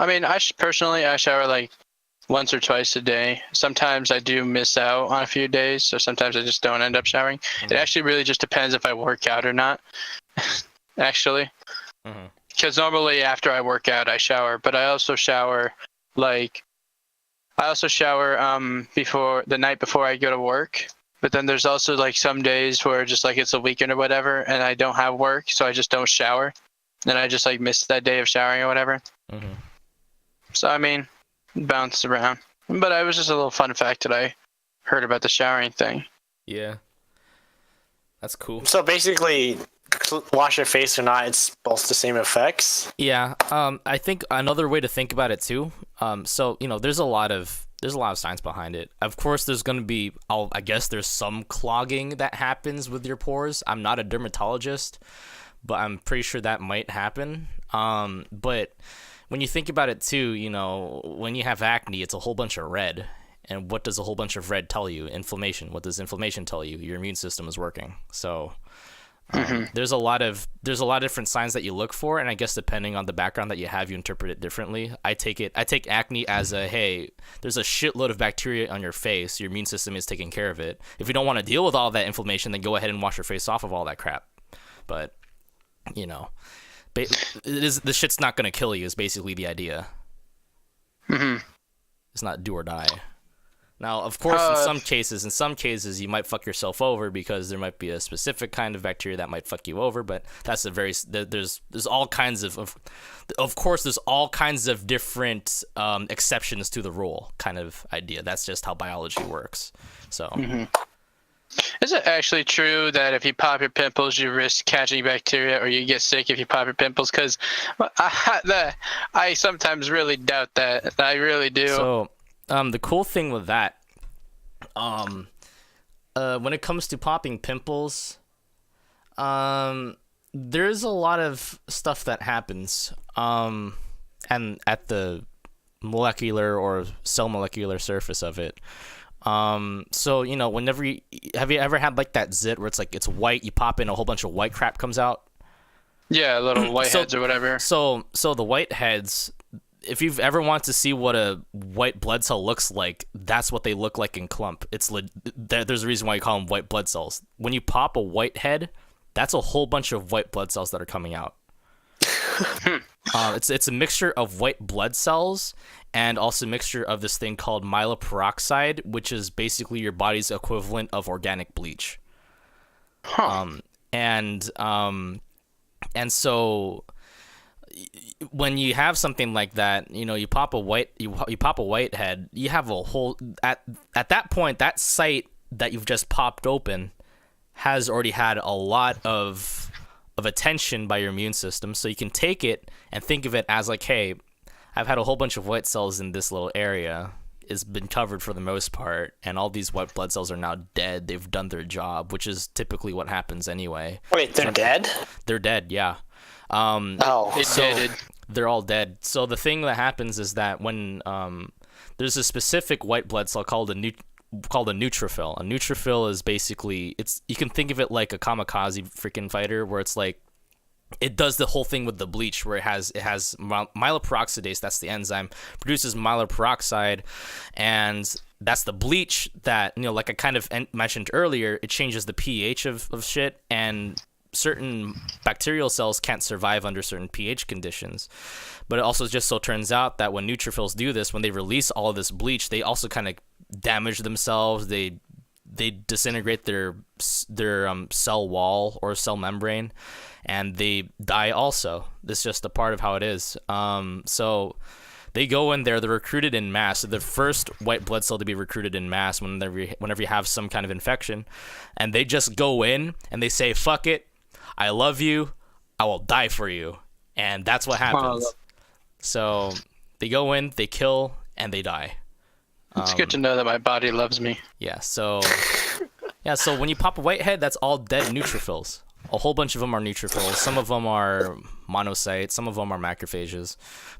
Personally, I shower once or twice a day. Sometimes I do miss out on a few days, so sometimes I just don't end up showering. Mm-hmm. It actually really just depends if I work out or not. Actually, because normally after I work out I shower, but I also shower before the night before I go to work. But then there's also some days where just it's a weekend or whatever and I don't have work, so I just don't shower, then I just miss that day of showering or whatever. So it bounces around. But it was just a little fun fact that I heard about the showering thing. Yeah, that's cool. So basically, wash your face or not, it's both the same effects. Yeah. I think another way to think about it too. There's a lot of There's a lot of science behind it. Of course, there's going to be, I guess there's some clogging that happens with your pores. I'm not a dermatologist, but I'm pretty sure that might happen. But when you think about it too, you know, when you have acne, it's a whole bunch of red. And what does a whole bunch of red tell you? Inflammation. What does inflammation tell you? Your immune system is working. So there's a lot of different signs that you look for, and I guess depending on the background that you have, you interpret it differently. I take acne as hey, there's a shitload of bacteria on your face. Your immune system is taking care of it. If you don't want to deal with all that inflammation, then go ahead and wash your face off of all that crap. But you know, the shit's not gonna kill you. Is basically the idea. It's not do or die. Now, of course, in some cases, you might fuck yourself over because there might be a specific kind of bacteria that might fuck you over. But that's there's all kinds of course, there's all kinds of different exceptions to the rule kind of idea. That's just how biology works. So, is it actually true that if you pop your pimples, you risk catching bacteria, or you get sick if you pop your pimples? Because I sometimes really doubt that. I really do. So. The cool thing with that, when it comes to popping pimples, there's a lot of stuff that happens, and at the molecular or cell molecular surface of it. So, you know, have you ever had like that zit where it's white, you pop in, a whole bunch of white crap comes out? Yeah, little whiteheads or whatever. So the whiteheads, if you've ever wanted to see what a white blood cell looks like, that's what they look like in clump. There's a reason why you call them white blood cells. When you pop a whitehead, that's a whole bunch of white blood cells that are coming out. It's a mixture of white blood cells and also a mixture of this thing called myeloperoxide, which is basically your body's equivalent of organic bleach. And so when you have something like that, you know, you pop a whitehead, you have a whole at that point, that site that you've just popped open has already had a lot of attention by your immune system. So you can take it and think of it as like, hey, I've had a whole bunch of white cells in this little area. It's been covered for the most part, and all these white blood cells are now dead. They've done their job, which is typically what happens anyway. Wait, they're dead? They're dead, yeah. They're all dead. So the thing that happens is that when there's a specific white blood cell called a neutrophil. A neutrophil is basically, you can think of it like a kamikaze freaking fighter, where it's like it does the whole thing with the bleach, where it has myeloperoxidase, that's the enzyme, produces myeloperoxide, and that's the bleach that, you know, like I kind of mentioned earlier, it changes the pH of shit, and certain bacterial cells can't survive under certain pH conditions. But it also just so turns out that when neutrophils do this, when they release all of this bleach, they also kind of damage themselves. They disintegrate their cell wall or cell membrane, and they die also. This is just a part of how it is. So they go in there, they're recruited in mass. So the first white blood cell to be recruited in mass whenever you have some kind of infection, and they just go in and they say, fuck it, I love you, I will die for you. And that's what happens. So they go in, they kill, and they die. It's good to know that my body loves me. Yeah, so when you pop a whitehead, that's all dead neutrophils. A whole bunch of them are neutrophils. Some of them are monocytes. Some of them are macrophages.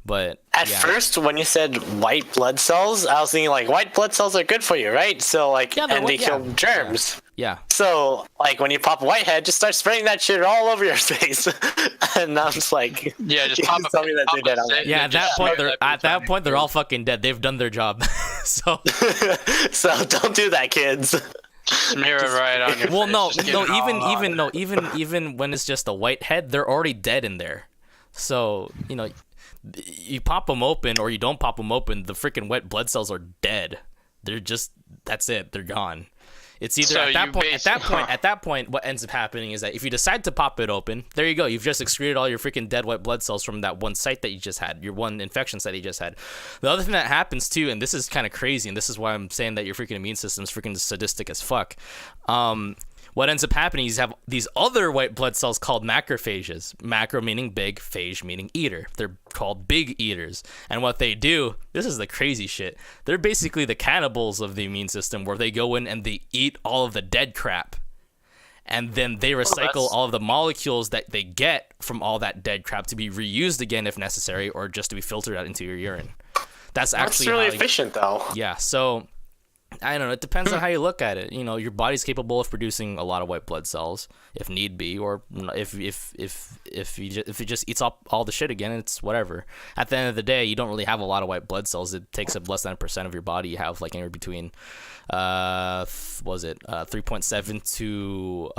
But at first, when you said white blood cells, I was thinking like white blood cells are good for you, right? So like, they kill germs. Yeah. So like when you pop a whitehead, just start spraying that shit all over your face, and I'm just like, yeah, just pop tell me that they're dead. Yeah, at that point they're all fucking dead. They've done their job. So don't do that, kids. Smear it right on your face. Even when it's just a whitehead, they're already dead in there. So, you know, you pop them open or you don't pop them open, the freaking white blood cells are dead. They're just, that's it. They're gone. It's either at that point, what ends up happening is that if you decide to pop it open, there you go. You've just excreted all your freaking dead white blood cells from that one site that you just had, your one infection site you just had. The other thing that happens too, and this is kind of crazy, and this is why I'm saying that your freaking immune system is freaking sadistic as fuck. what ends up happening is you have these other white blood cells called macrophages. Macro meaning big, phage meaning eater. They're called big eaters. And what they do, this is the crazy shit. They're basically the cannibals of the immune system, where they go in and they eat all of the dead crap. And then they recycle all of the molecules that they get from all that dead crap to be reused again if necessary, or just to be filtered out into your urine. That's really efficient, though. Yeah, so I don't know. It depends on how you look at it. You know, your body's capable of producing a lot of white blood cells if need be, or if it just eats up all the shit again, it's whatever. At the end of the day, you don't really have a lot of white blood cells. It takes up less than 1% of your body. You have like anywhere between 3.7 to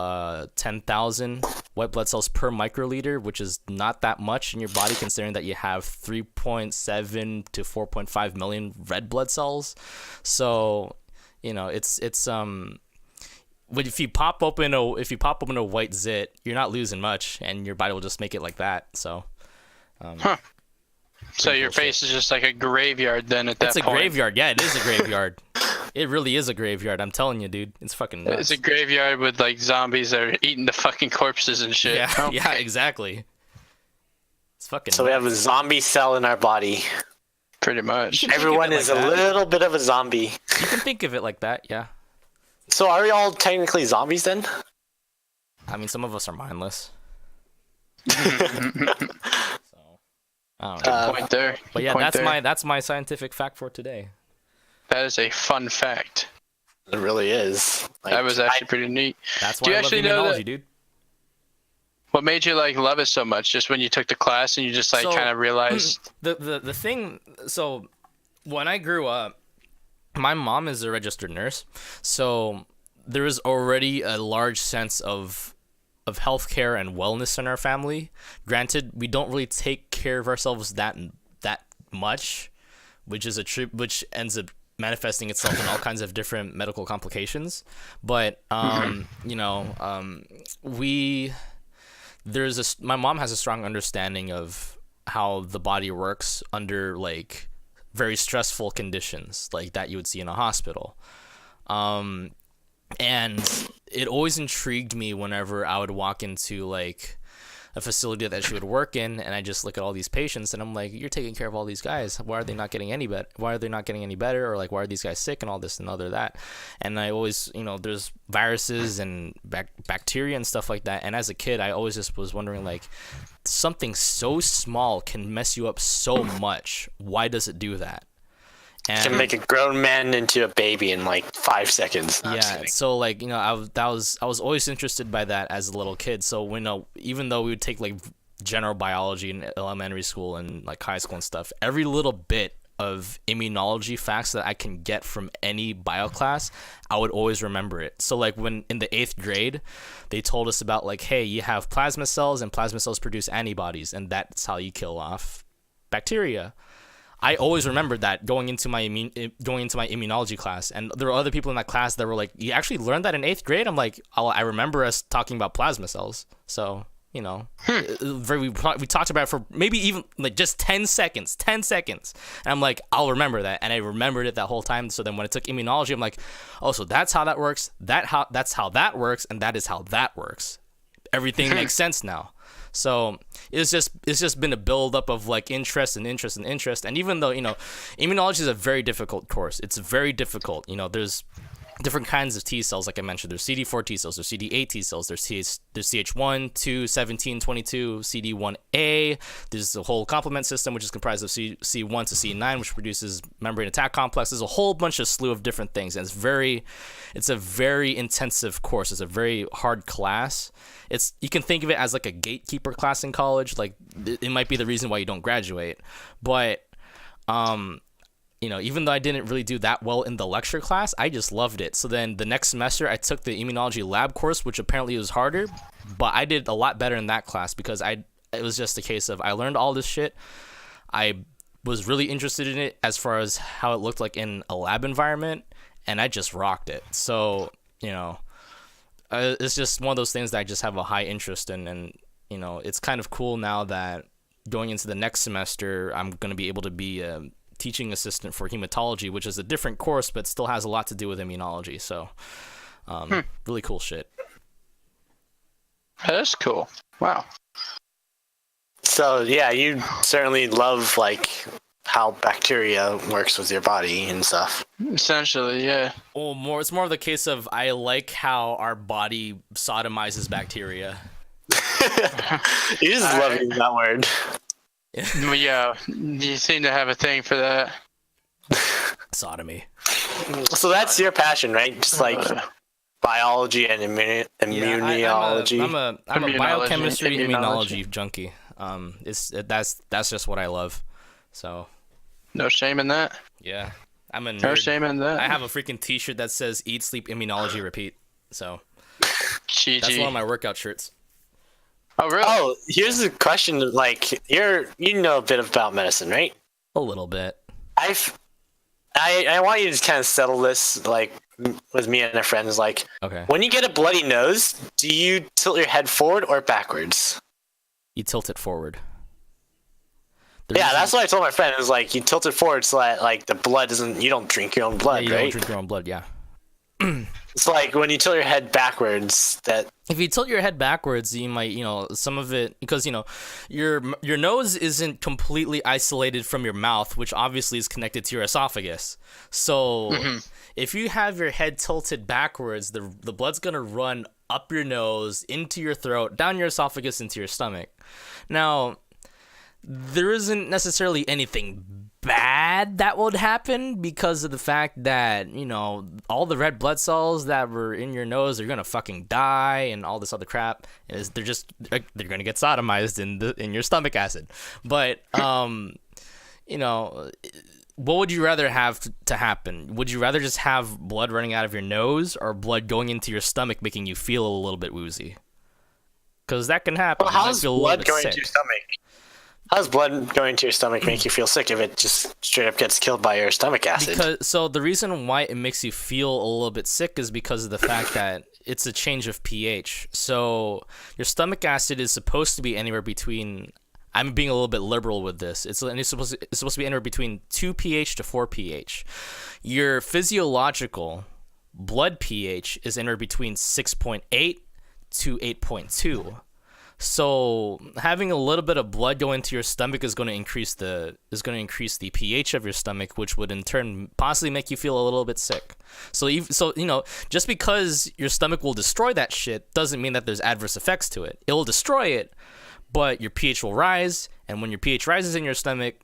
10,000 white blood cells per microliter, which is not that much in your body, considering that you have 3.7 to 4.5 million red blood cells. So, you know, it's if you pop open a white zit, you're not losing much, and your body will just make it like that. So, So your face is just like a graveyard then at that point. It's a graveyard. Yeah, it is a graveyard. It really is a graveyard. I'm telling you, dude. It's fucking nuts. It's a graveyard with like zombies that are eating the fucking corpses and shit. Yeah, Okay. yeah, exactly. It's fucking So we have a zombie cell in our body. Pretty much. Everyone is a little bit of a zombie. You can think of it like that, yeah. So are we all technically zombies then? I mean, some of us are mindless. I don't know. Point there. But yeah, Point there. that's my scientific fact for today. That is a fun fact. It really is. Like, That was actually pretty neat. That's Do why you I love actually know immunology, that- dude. What made you like love it so much? Just when you took the class and you just like So, kind of realized. The thing. So when I grew up, my mom is a registered nurse, so there is already a large sense of healthcare and wellness in our family. Granted, we don't really take care of ourselves that much, which ends up manifesting itself in all kinds of different medical complications. But my mom has a strong understanding of how the body works under like very stressful conditions like that you would see in a hospital. And it always intrigued me whenever I would walk into like a facility that she would work in, and I just look at all these patients and I'm like, you're taking care of all these guys. Why are they not getting any better? Why are they not getting any better? Or like, why are these guys sick and all this and other that? And I always, there's viruses and bacteria and stuff like that. And as a kid, I always just was wondering like, something so small can mess you up so much. Why does it do that? And can make a grown man into a baby in like 5 seconds. No, I'm just yeah, kidding. so like I was always interested by that as a little kid. So even though we would take like general biology in elementary school and like high school and stuff, every little bit of immunology facts that I can get from any bio class, I would always remember it. So like when in the 8th grade, they told us about like, hey, you have plasma cells and plasma cells produce antibodies, and that's how you kill off bacteria. I always remembered that going into my immunology class, and there were other people in that class that were like, "You actually learned that in 8th grade?" I'm like, I remember us talking about plasma cells. So we talked about it for maybe even like just 10 seconds, and I'm like, I'll remember that, and I remembered it that whole time. So then when I took immunology, I'm like, oh, so that's how that works. That's how that works, and that is how that works. Everything makes sense now. So it's just been a buildup of like interest. And even though, immunology is a very difficult course, it's very difficult. There's different kinds of T cells, like I mentioned. There's CD4 T cells, there's CD8 T cells, there's CH1, 2, 17, 22, CD1A. There's the whole complement system, which is comprised of C1 to C9, which produces membrane attack complex. There's a whole bunch of slew of different things, and it's a very intensive course. It's a very hard class. You can think of it as like a gatekeeper class in college. Like it might be the reason why you don't graduate, but even though I didn't really do that well in the lecture class, I just loved it. So then the next semester I took the immunology lab course, which apparently was harder, but I did a lot better in that class because it was just a case of I learned all this shit. I was really interested in it as far as how it looked like in a lab environment, and I just rocked it. So, it's just one of those things that I just have a high interest in, and, it's kind of cool now that going into the next semester, I'm going to be able to be a teaching assistant for hematology, which is a different course, but still has a lot to do with immunology. So, really cool shit. That's cool. Wow. So yeah, you certainly love like how bacteria works with your body and stuff. Essentially, yeah. Well, it's more of the case of I like how our body sodomizes bacteria. You just love using that word. Yeah, you seem to have a thing for that. Sodomy. So that's your passion, right? Just like biology and immunology. I'm a biochemistry immunology. immunology junkie. That's just what I love. So No shame in that. yeah, I'm a nerd. No shame in that. I have a freaking T-shirt that says "Eat, Sleep, Immunology, Repeat." So GG. that's one of my workout shirts. Oh, really? Oh, here's a question. Like, you know a bit about medicine, right? A little bit. I want you to kind of settle this, like, with me and a friend. Is like, Okay. when you get a bloody nose, do you tilt your head forward or backwards? You tilt it forward. Yeah, that's what I told my friend. It was like, you tilt it forward so that, like, the blood doesn't, you don't drink your own blood, you right? don't drink your own blood. Yeah. It's like when you tilt your head backwards, that If you tilt your head backwards, you might, some of it, because, your nose isn't completely isolated from your mouth, which obviously is connected to your esophagus. So if you have your head tilted backwards, the blood's going to run up your nose, into your throat, down your esophagus, into your stomach. Now, there isn't necessarily anything bad that would happen because of the fact that, all the red blood cells that were in your nose are going to fucking die and all this other crap. They're going to get sodomized in your stomach acid. But, what would you rather have to happen? Would you rather just have blood running out of your nose or blood going into your stomach making you feel a little bit woozy? Because that can happen. Well, how's blood going into your stomach? How does blood going to your stomach make you feel sick if it just straight up gets killed by your stomach acid? So the reason why it makes you feel a little bit sick is because of the fact that it's a change of pH. So your stomach acid is supposed to be anywhere between, I'm being a little bit liberal with this, it's supposed to be anywhere between 2 pH to 4 pH. Your physiological blood pH is anywhere between 6.8 to 8.2. So having a little bit of blood go into your stomach is going to increase the pH of your stomach, which would in turn possibly make you feel a little bit sick. So just because your stomach will destroy that shit doesn't mean that there's adverse effects to it. It will destroy it, but your pH will rise, and when your pH rises in your stomach,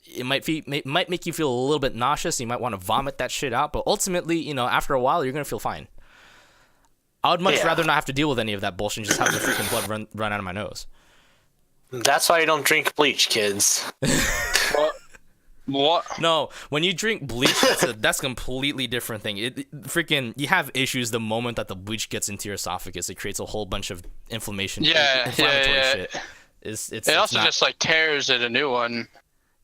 it might make you feel a little bit nauseous. You might want to vomit that shit out, but ultimately, after a while, you're gonna feel fine. I would much rather not have to deal with any of that bullshit and just have the freaking blood run out of my nose. That's why you don't drink bleach, kids. What? No, when you drink bleach, that's a completely different thing. You have issues the moment that the bleach gets into your esophagus. It creates a whole bunch of inflammation. Inflammatory shit. It also just like tears it a new one.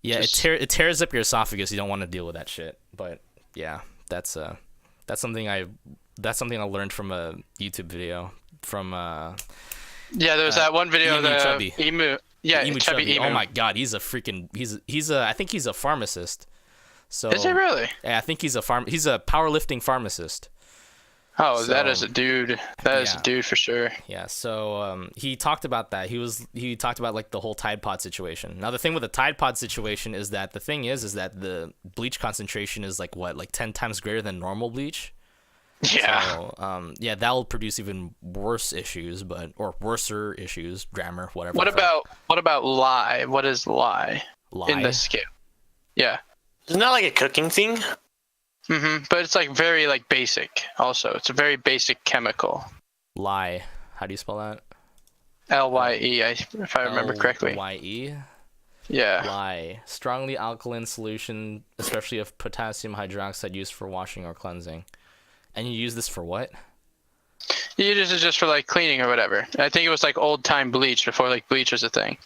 Yeah, it tears up your esophagus. You don't want to deal with that shit. But yeah, that's something I learned from a YouTube video from there was that one video Emu Chubby. Emu. Yeah, Emu Chubby Emu. Oh my god, I think he's a pharmacist. So is he really? Yeah, I think he's a powerlifting pharmacist. Oh, So, that is a dude. That is a dude for sure. Yeah, so he talked about that. He talked about like the whole Tide Pod situation. Now the thing with the Tide Pod situation is that the bleach concentration is like 10 times greater than normal bleach. Yeah. So, that'll produce even worse issues, or worser issues, grammar, whatever. What about lye? What is lye? Lye? In the scale? Yeah. Isn't that like a cooking thing? But it's like very like basic. Also, it's a very basic chemical. Lye. How do you spell that? Lye, if I remember correctly. Lye. Yeah. Lye. Strongly alkaline solution, especially of potassium hydroxide, used for washing or cleansing. And you use this for what? You use it just for like cleaning or whatever. I think it was like old time bleach before like bleach was a thing.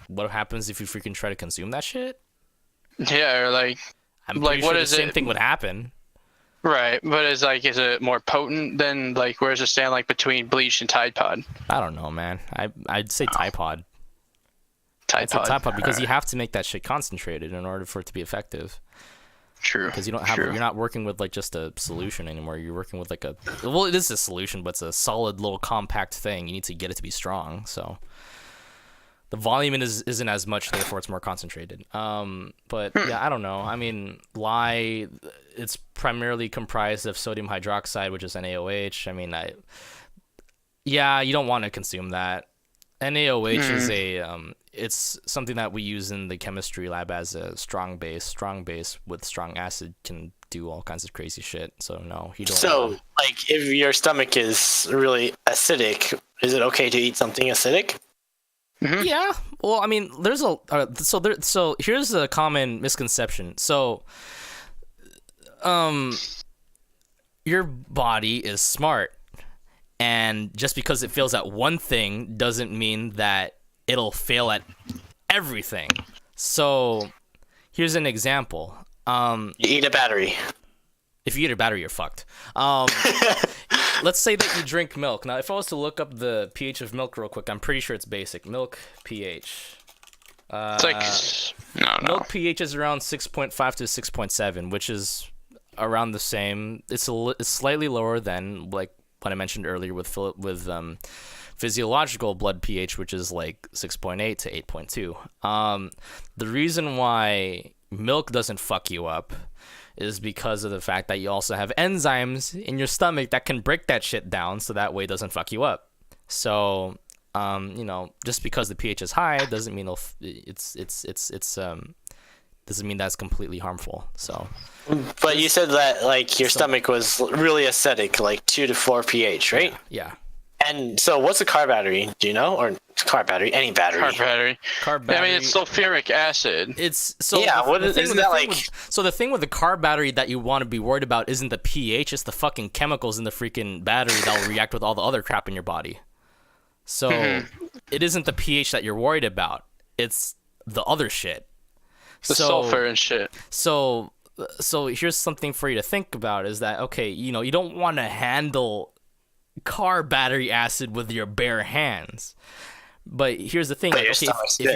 What happens if you freaking try to consume that shit? Yeah, or like I'm like pretty what sure is the same it? thing would happen. Right, but is it more potent than like where does it stand like between bleach and Tide Pod? I don't know, man. I'd say Tide Pod. Tide Pod. Because you have to make that shit concentrated in order for it to be effective. True. Because you don't have, you're not working with like just a solution anymore. You're working with like well, it is a solution, but it's a solid little compact thing. You need to get it to be strong. So the volume isn't as much, therefore it's more concentrated. But yeah, I don't know. I mean, lye, it's primarily comprised of sodium hydroxide, which is NaOH. I mean, you don't want to consume that. NaOH is it's something that we use in the chemistry lab as a strong base. Strong base with strong acid can do all kinds of crazy shit. So no, you don't. So, like, if your stomach is really acidic, is it okay to eat something acidic? Mm-hmm. Yeah. Well, I mean, there's so here's a common misconception. So, your body is smart, and just because it fails at one thing doesn't mean that it'll fail at everything. So, here's an example. You eat a battery. If you eat a battery, you're fucked. Let's say that you drink milk. Now, if I was to look up the pH of milk real quick, I'm pretty sure it's basic. Milk pH. It's like no. Milk pH is around 6.5 to 6.7, which is around the same. It's slightly lower than like what I mentioned earlier with physiological blood pH, which is like 6.8 to 8.2. The reason why milk doesn't fuck you up is because of the fact that you also have enzymes in your stomach that can break that shit down, so that way it doesn't fuck you up. So, just because the pH is high doesn't mean doesn't mean that's completely harmful. So, but you said that like your stomach was really acidic, like 2 to 4 pH, right? Yeah. And so, what's a car battery? Do you know, or car battery? Any battery? Car battery. I mean, it's sulfuric acid. It's so. Yeah. So the thing with the car battery that you want to be worried about isn't the pH; it's the fucking chemicals in the freaking battery that will react with all the other crap in your body. So it isn't the pH that you're worried about; it's the other shit. The sulfur and shit. So here's something for you to think about: is that okay? You don't want to handle car battery acid with your bare hands. But here's the thing: like, okay, if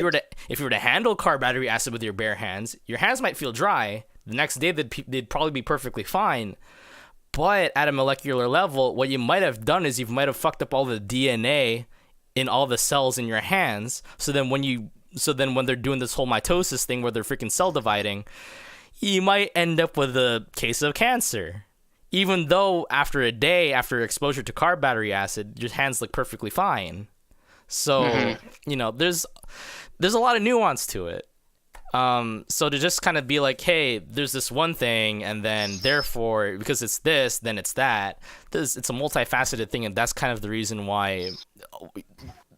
you were to handle car battery acid with your bare hands, your hands might feel dry. The next day they'd probably be perfectly fine. But at a molecular level, what you might have done is you might have fucked up all the DNA in all the cells in your hands. So then when they're doing this whole mitosis thing where they're freaking cell dividing, you might end up with a case of cancer. Even though after a day, after exposure to car battery acid, your hands look perfectly fine. So, there's a lot of nuance to it. So to just kind of be like, hey, there's this one thing, and then therefore, because it's this, then it's that. It's a multifaceted thing, and that's kind of the reason why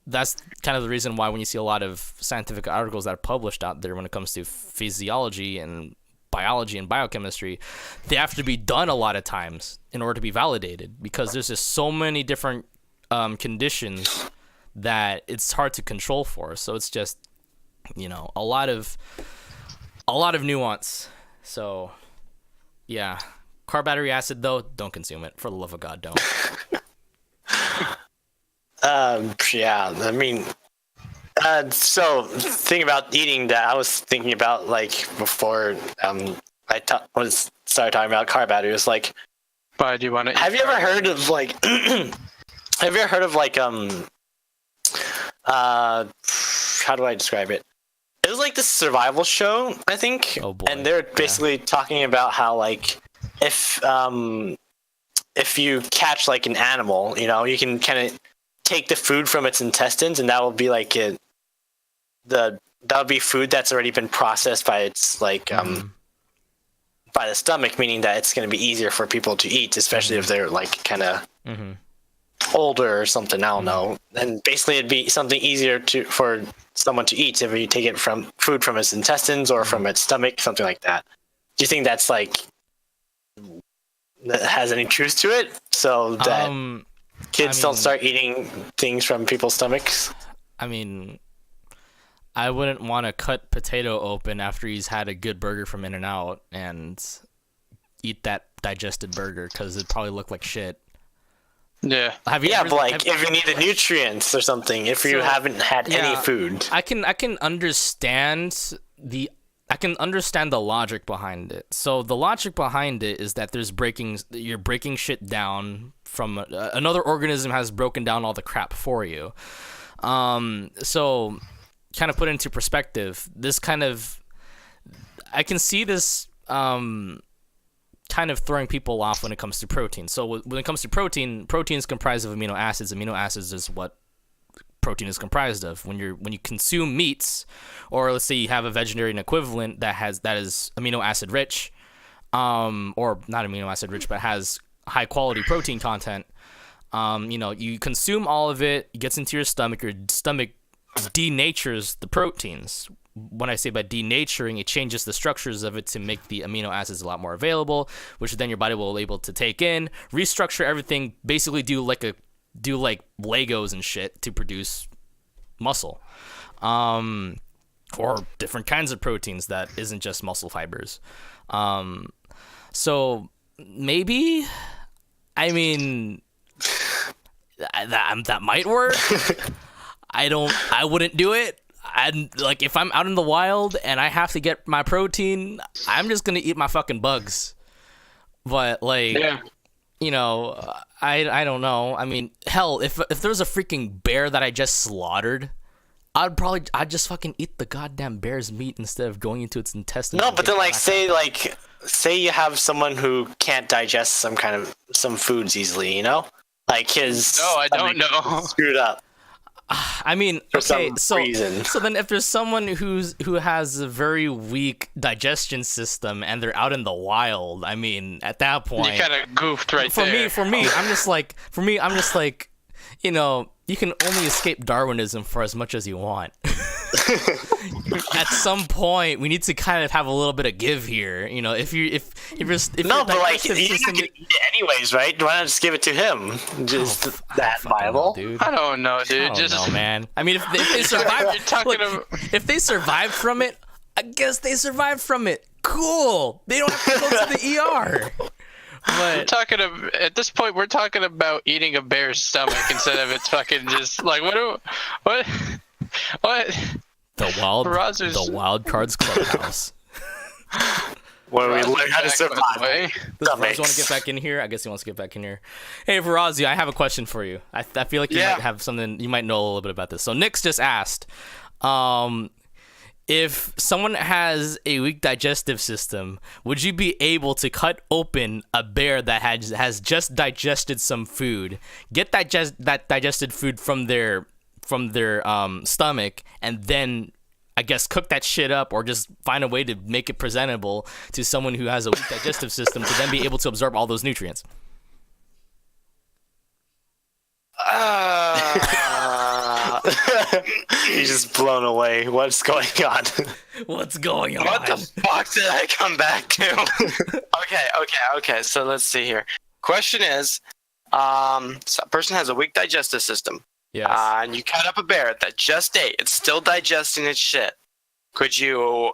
when you see a lot of scientific articles that are published out there when it comes to physiology and biology and biochemistry, they have to be done a lot of times in order to be validated, because there's just so many different conditions that it's hard to control for. So it's just a lot of nuance. So yeah, car battery acid though, don't consume it, for the love of God, don't. Yeah, I mean, so thing about eating that I was thinking about, like, before started talking about car battery, was like, why do you want to have you ever heard of like how do I describe it? It was like this survival show, I think. Oh boy. And they're basically talking about how, like, if you catch like an animal, you can kind of take the food from its intestines, and that will be like that would be food that's already been processed by its like by the stomach, meaning that it's going to be easier for people to eat, especially if they're like kind of older or something. I don't know. And basically, it'd be something easier for someone to eat if you take it from food from its intestines or from its stomach, something like that. Do you think that's like that has any truth to it? So that kids don't start eating things from people's stomachs? I mean, I wouldn't want to cut potato open after he's had a good burger from In-N-Out and eat that digested burger, because it'd probably look like shit. Yeah. But like, if you need the nutrients or something, if you haven't had any food. I can understand the I can understand the logic behind it. So the logic behind it is that you're breaking shit down from another organism has broken down all the crap for you. So kind of put it into perspective, I can see this kind of throwing people off when it comes to protein. So when it comes to protein is comprised of amino acids. Amino acids is what protein is comprised of. When you consume meats, or let's say you have a vegetarian equivalent that is amino acid rich, or not amino acid rich, but has high quality protein content. You consume all of it, it gets into your stomach denatures the proteins. When I say by denaturing, it changes the structures of it to make the amino acids a lot more available, which then your body will be able to take in, restructure everything, basically do like Legos and shit to produce muscle, or different kinds of proteins that isn't just muscle fibers. So maybe, I mean, that might work. I wouldn't do it. Like, if I'm out in the wild and I have to get my protein, I'm just gonna eat my fucking bugs. But like, I don't know. I mean, hell, if there's a freaking bear that I just slaughtered, I'd just fucking eat the goddamn bear's meat instead of going into its intestines. No, but then say you have someone who can't digest some foods easily, you know? Like his I don't know. Screwed up. I mean, okay, so then if there's someone who has a very weak digestion system and they're out in the wild, I mean, at that point, you kind of goofed there. For me, I'm just like, you can only escape Darwinism for as much as you want. At some point, we need to kind of have a little bit of give here. If no, but like you're not gonna eat it anyways, right? Why not just give it to him? Just that viable, dude. I don't know, dude. I don't know, man. I mean, if they survive, if they survived from it, I guess they survived from it. Cool. They don't have to go to the ER. But at this point, we're talking about eating a bear's stomach instead of it's fucking just like what? The Wild Cards Clubhouse. Where we learn how to survive. Does Faraz want to get back in here? I guess he wants to get back in here. Hey, Faraz, I have a question for you. I feel like you might have something. You might know a little bit about this. So Nick's just asked, if someone has a weak digestive system, would you be able to cut open a bear that has just digested some food, get that digested food from their stomach, and then I guess cook that shit up, or just find a way to make it presentable to someone who has a weak digestive system to then be able to absorb all those nutrients? He's just blown away. What's going on? What's going on? What the fuck did I come back to? Okay. So let's see here. Question is, so a person has a weak digestive system. Yes. And you cut up a bear that just ate. It's still digesting its shit. Could you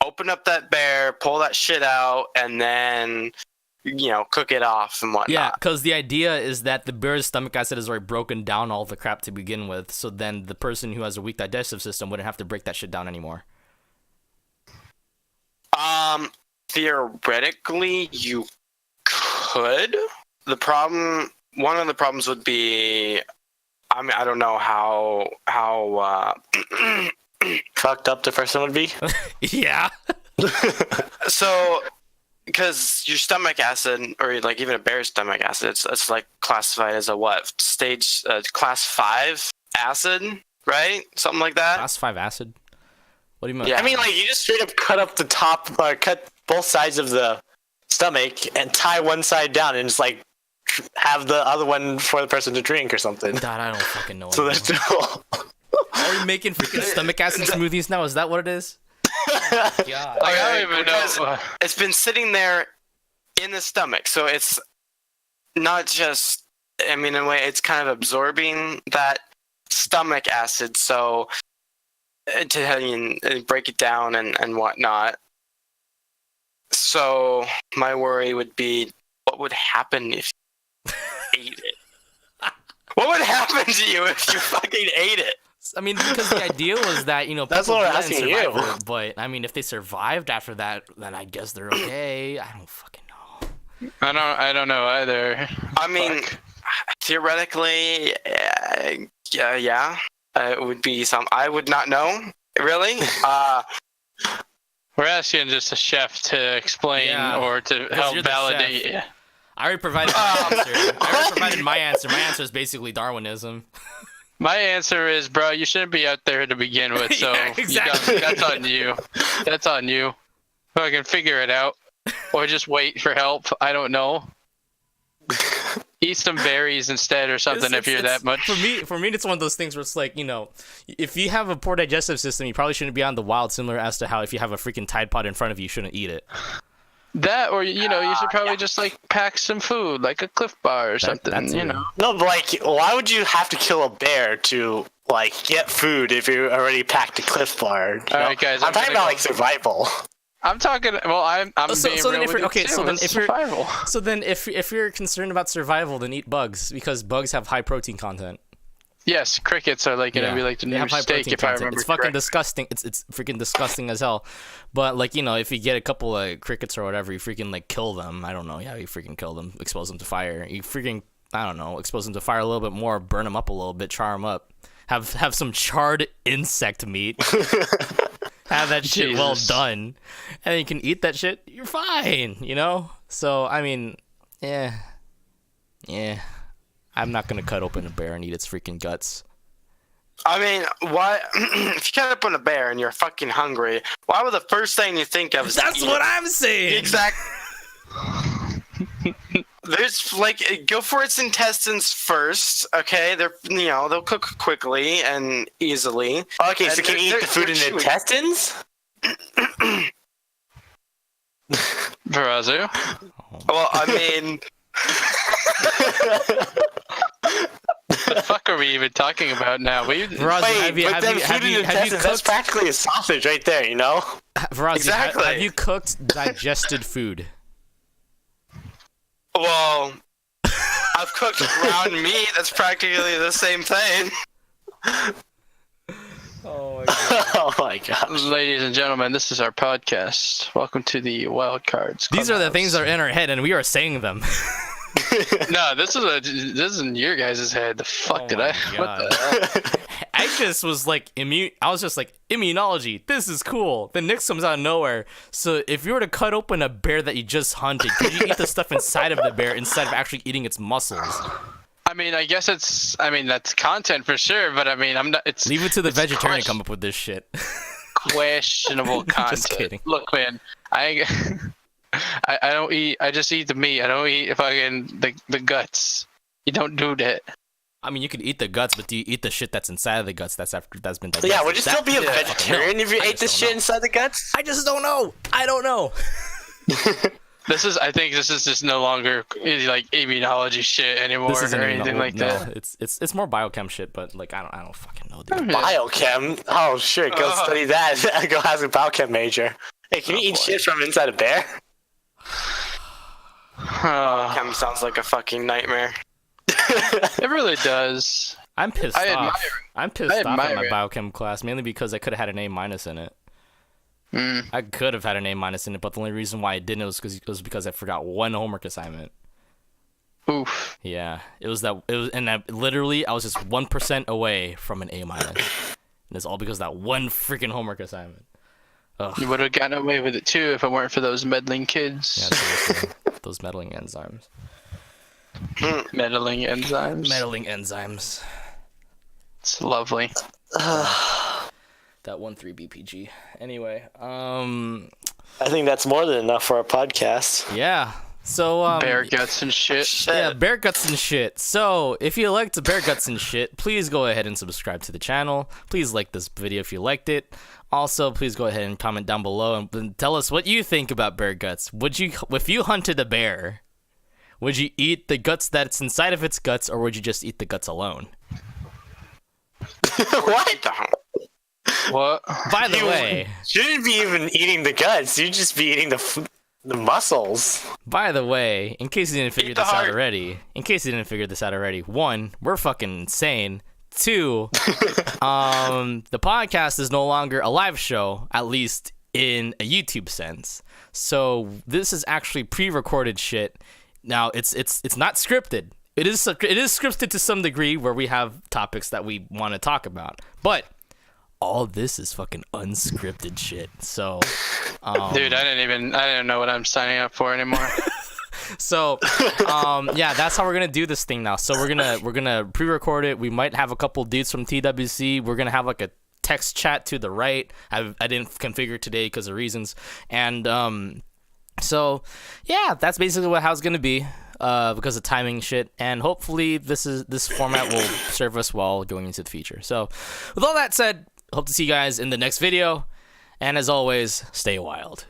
open up that bear, pull that shit out, and then, cook it off and whatnot? Yeah, because the idea is that the bear's stomach acid has already broken down all the crap to begin with, so then the person who has a weak digestive system wouldn't have to break that shit down anymore. Theoretically, you could. One of the problems would be, I mean, I don't know how fucked up the person would be. Yeah. So, because your stomach acid, or like even a bear's stomach acid, it's like classified as a stage class 5 acid, right? Something like that. Class 5 acid. What do you mean? Yeah. I mean, like, you just straight up cut up the top, or cut both sides of the stomach and tie one side down, and just like have the other one for the person to drink or something. God, I don't fucking know. So that's cool. Are we making freaking stomach acid smoothies now? Is that what it is? Oh my God. I don't even know. It's been sitting there in the stomach, so it's not just. I mean, in a way, it's kind of absorbing that stomach acid. So to break it down and whatnot. So my worry would be, what would happen if you ate it? What would happen to you if you fucking ate it? I mean, because the idea was that, That's people what I'm do that in asking you. Survivor, but I mean, if they survived after that, then I guess they're okay. I don't fucking know. I don't know either. I mean, theoretically, yeah. It would be some. I would not know, really. We're asking just a chef to explain or to help you're the validate. chef. I already provided my answer. My answer is basically Darwinism. My answer is, bro, you shouldn't be out there to begin with, so Yeah, exactly. that's on you. That's on you. Fucking figure it out. Or just wait for help. I don't know. Eat some berries instead or something if you're that much. For me, it's one of those things where it's like, if you have a poor digestive system, you probably shouldn't be on the wild, similar as to how if you have a freaking Tide Pod in front of you, you shouldn't eat it. That, or, you should probably just, pack some food, like a Cliff Bar or something, that's No, but, why would you have to kill a bear to, get food if you already packed a Cliff Bar? All right, guys. I'm talking about, survival. I'm talking, well, I'm being real with you too. So then if survival. So then if you're concerned about survival, then eat bugs, because bugs have high protein content. Yes, crickets are gonna be like the new steak if I remember. It's fucking correct. disgusting. It's freaking disgusting as hell. But if you get a couple of crickets or whatever, you freaking kill them. I don't know how you freaking kill them. Expose them to fire. You freaking expose them to fire a little bit more. Burn them up a little bit. Char them up. Have some charred insect meat. Have that shit well done, and then you can eat that shit. You're fine. So I mean, yeah. I'm not gonna cut open a bear and eat its freaking guts. I mean, why? If you cut up on a bear and you're fucking hungry, why would the first thing you think of is That's what I'm saying. Exactly. There's go for its intestines first, okay? They'll cook quickly and easily. Okay, so can you eat the food in the intestines? Verazu? Well, I mean, What the fuck are we even talking about now? Verazu, have you That's cooked? practically a sausage right there, Verazu, Exactly. have you cooked digested food? well, I've cooked ground meat. That's practically the same thing. Oh my god. Oh my gosh. Ladies and gentlemen, this is our podcast. Welcome to the Wild Cards These are the Clubhouse. things that are in our head, and we are saying them. No, this is in your guys' head. The fuck Oh did my I? What the hell? I just was like I was just like, immunology. This is cool. Then Nick comes out of nowhere. So if you were to cut open a bear that you just hunted, could you eat the stuff inside of the bear instead of actually eating its muscles? I mean, I guess that's content for sure, but I mean, I'm not. It's Leave it to the it's vegetarian to come up with this shit. questionable content. Just kidding. Look, man, I don't eat. I just eat the meat. I don't eat fucking the guts. You don't do that. I mean, you could eat the guts, but do you eat the shit that's inside of the guts that's been digested? Yeah, would you still be a Fucking vegetarian no. if you I ate the just shit don't know. inside the guts? I just don't know. I don't know. I think this is just no longer like immunology shit anymore This isn't or even- anything like no, that. It's more biochem shit, but I don't fucking know, dude. Biochem? Oh, shit, go study that. Go ask a biochem major. Hey, can you eat shit from inside a bear? Chem sounds like a fucking nightmare. It really does. I'm pissed I off. admire I'm pissed off at admire my it. biochem class, mainly because I could have had an A- in it. I could have had an A- in it, but the only reason why I didn't was because I forgot one homework assignment. Oof. Yeah, literally I was just 1% away from an A-. And it's all because of that one freaking homework assignment. Ugh. You would have gotten away with it too if it weren't for those meddling kids. Yeah, seriously. Those meddling enzymes. Meddling enzymes. Meddling enzymes. It's lovely. That 1-3 BPG. Anyway, I think that's more than enough for our podcast. yeah. So Bear guts and shit. yeah, bear guts and shit. So, if you liked bear guts and shit, please go ahead and subscribe to the channel. Please like this video if you liked it. Also, please go ahead and comment down below and tell us what you think about bear guts. If you hunted a bear, would you eat the guts that's inside of its guts, or would you just eat the guts alone? What? What? By the way, Shouldn't be even eating the guts. You'd just be eating the muscles. in case you didn't figure the this out heart. already, 1, we're fucking insane. 2, the podcast is no longer a live show, at least in a YouTube sense. So this is actually pre-recorded shit. Now it's not scripted. It is scripted to some degree where we have topics that we want to talk about, but all this is fucking unscripted shit. So, dude, I didn't know what I'm signing up for anymore. So, yeah, that's how we're gonna do this thing now. So we're gonna pre-record it. We might have a couple dudes from TWC. We're gonna have like a text chat to the right. I didn't configure today because of reasons. And so yeah, that's basically how it's gonna be. Because of timing shit, and hopefully this format will serve us well going into the future. So, with all that said, hope to see you guys in the next video, and as always, stay wild.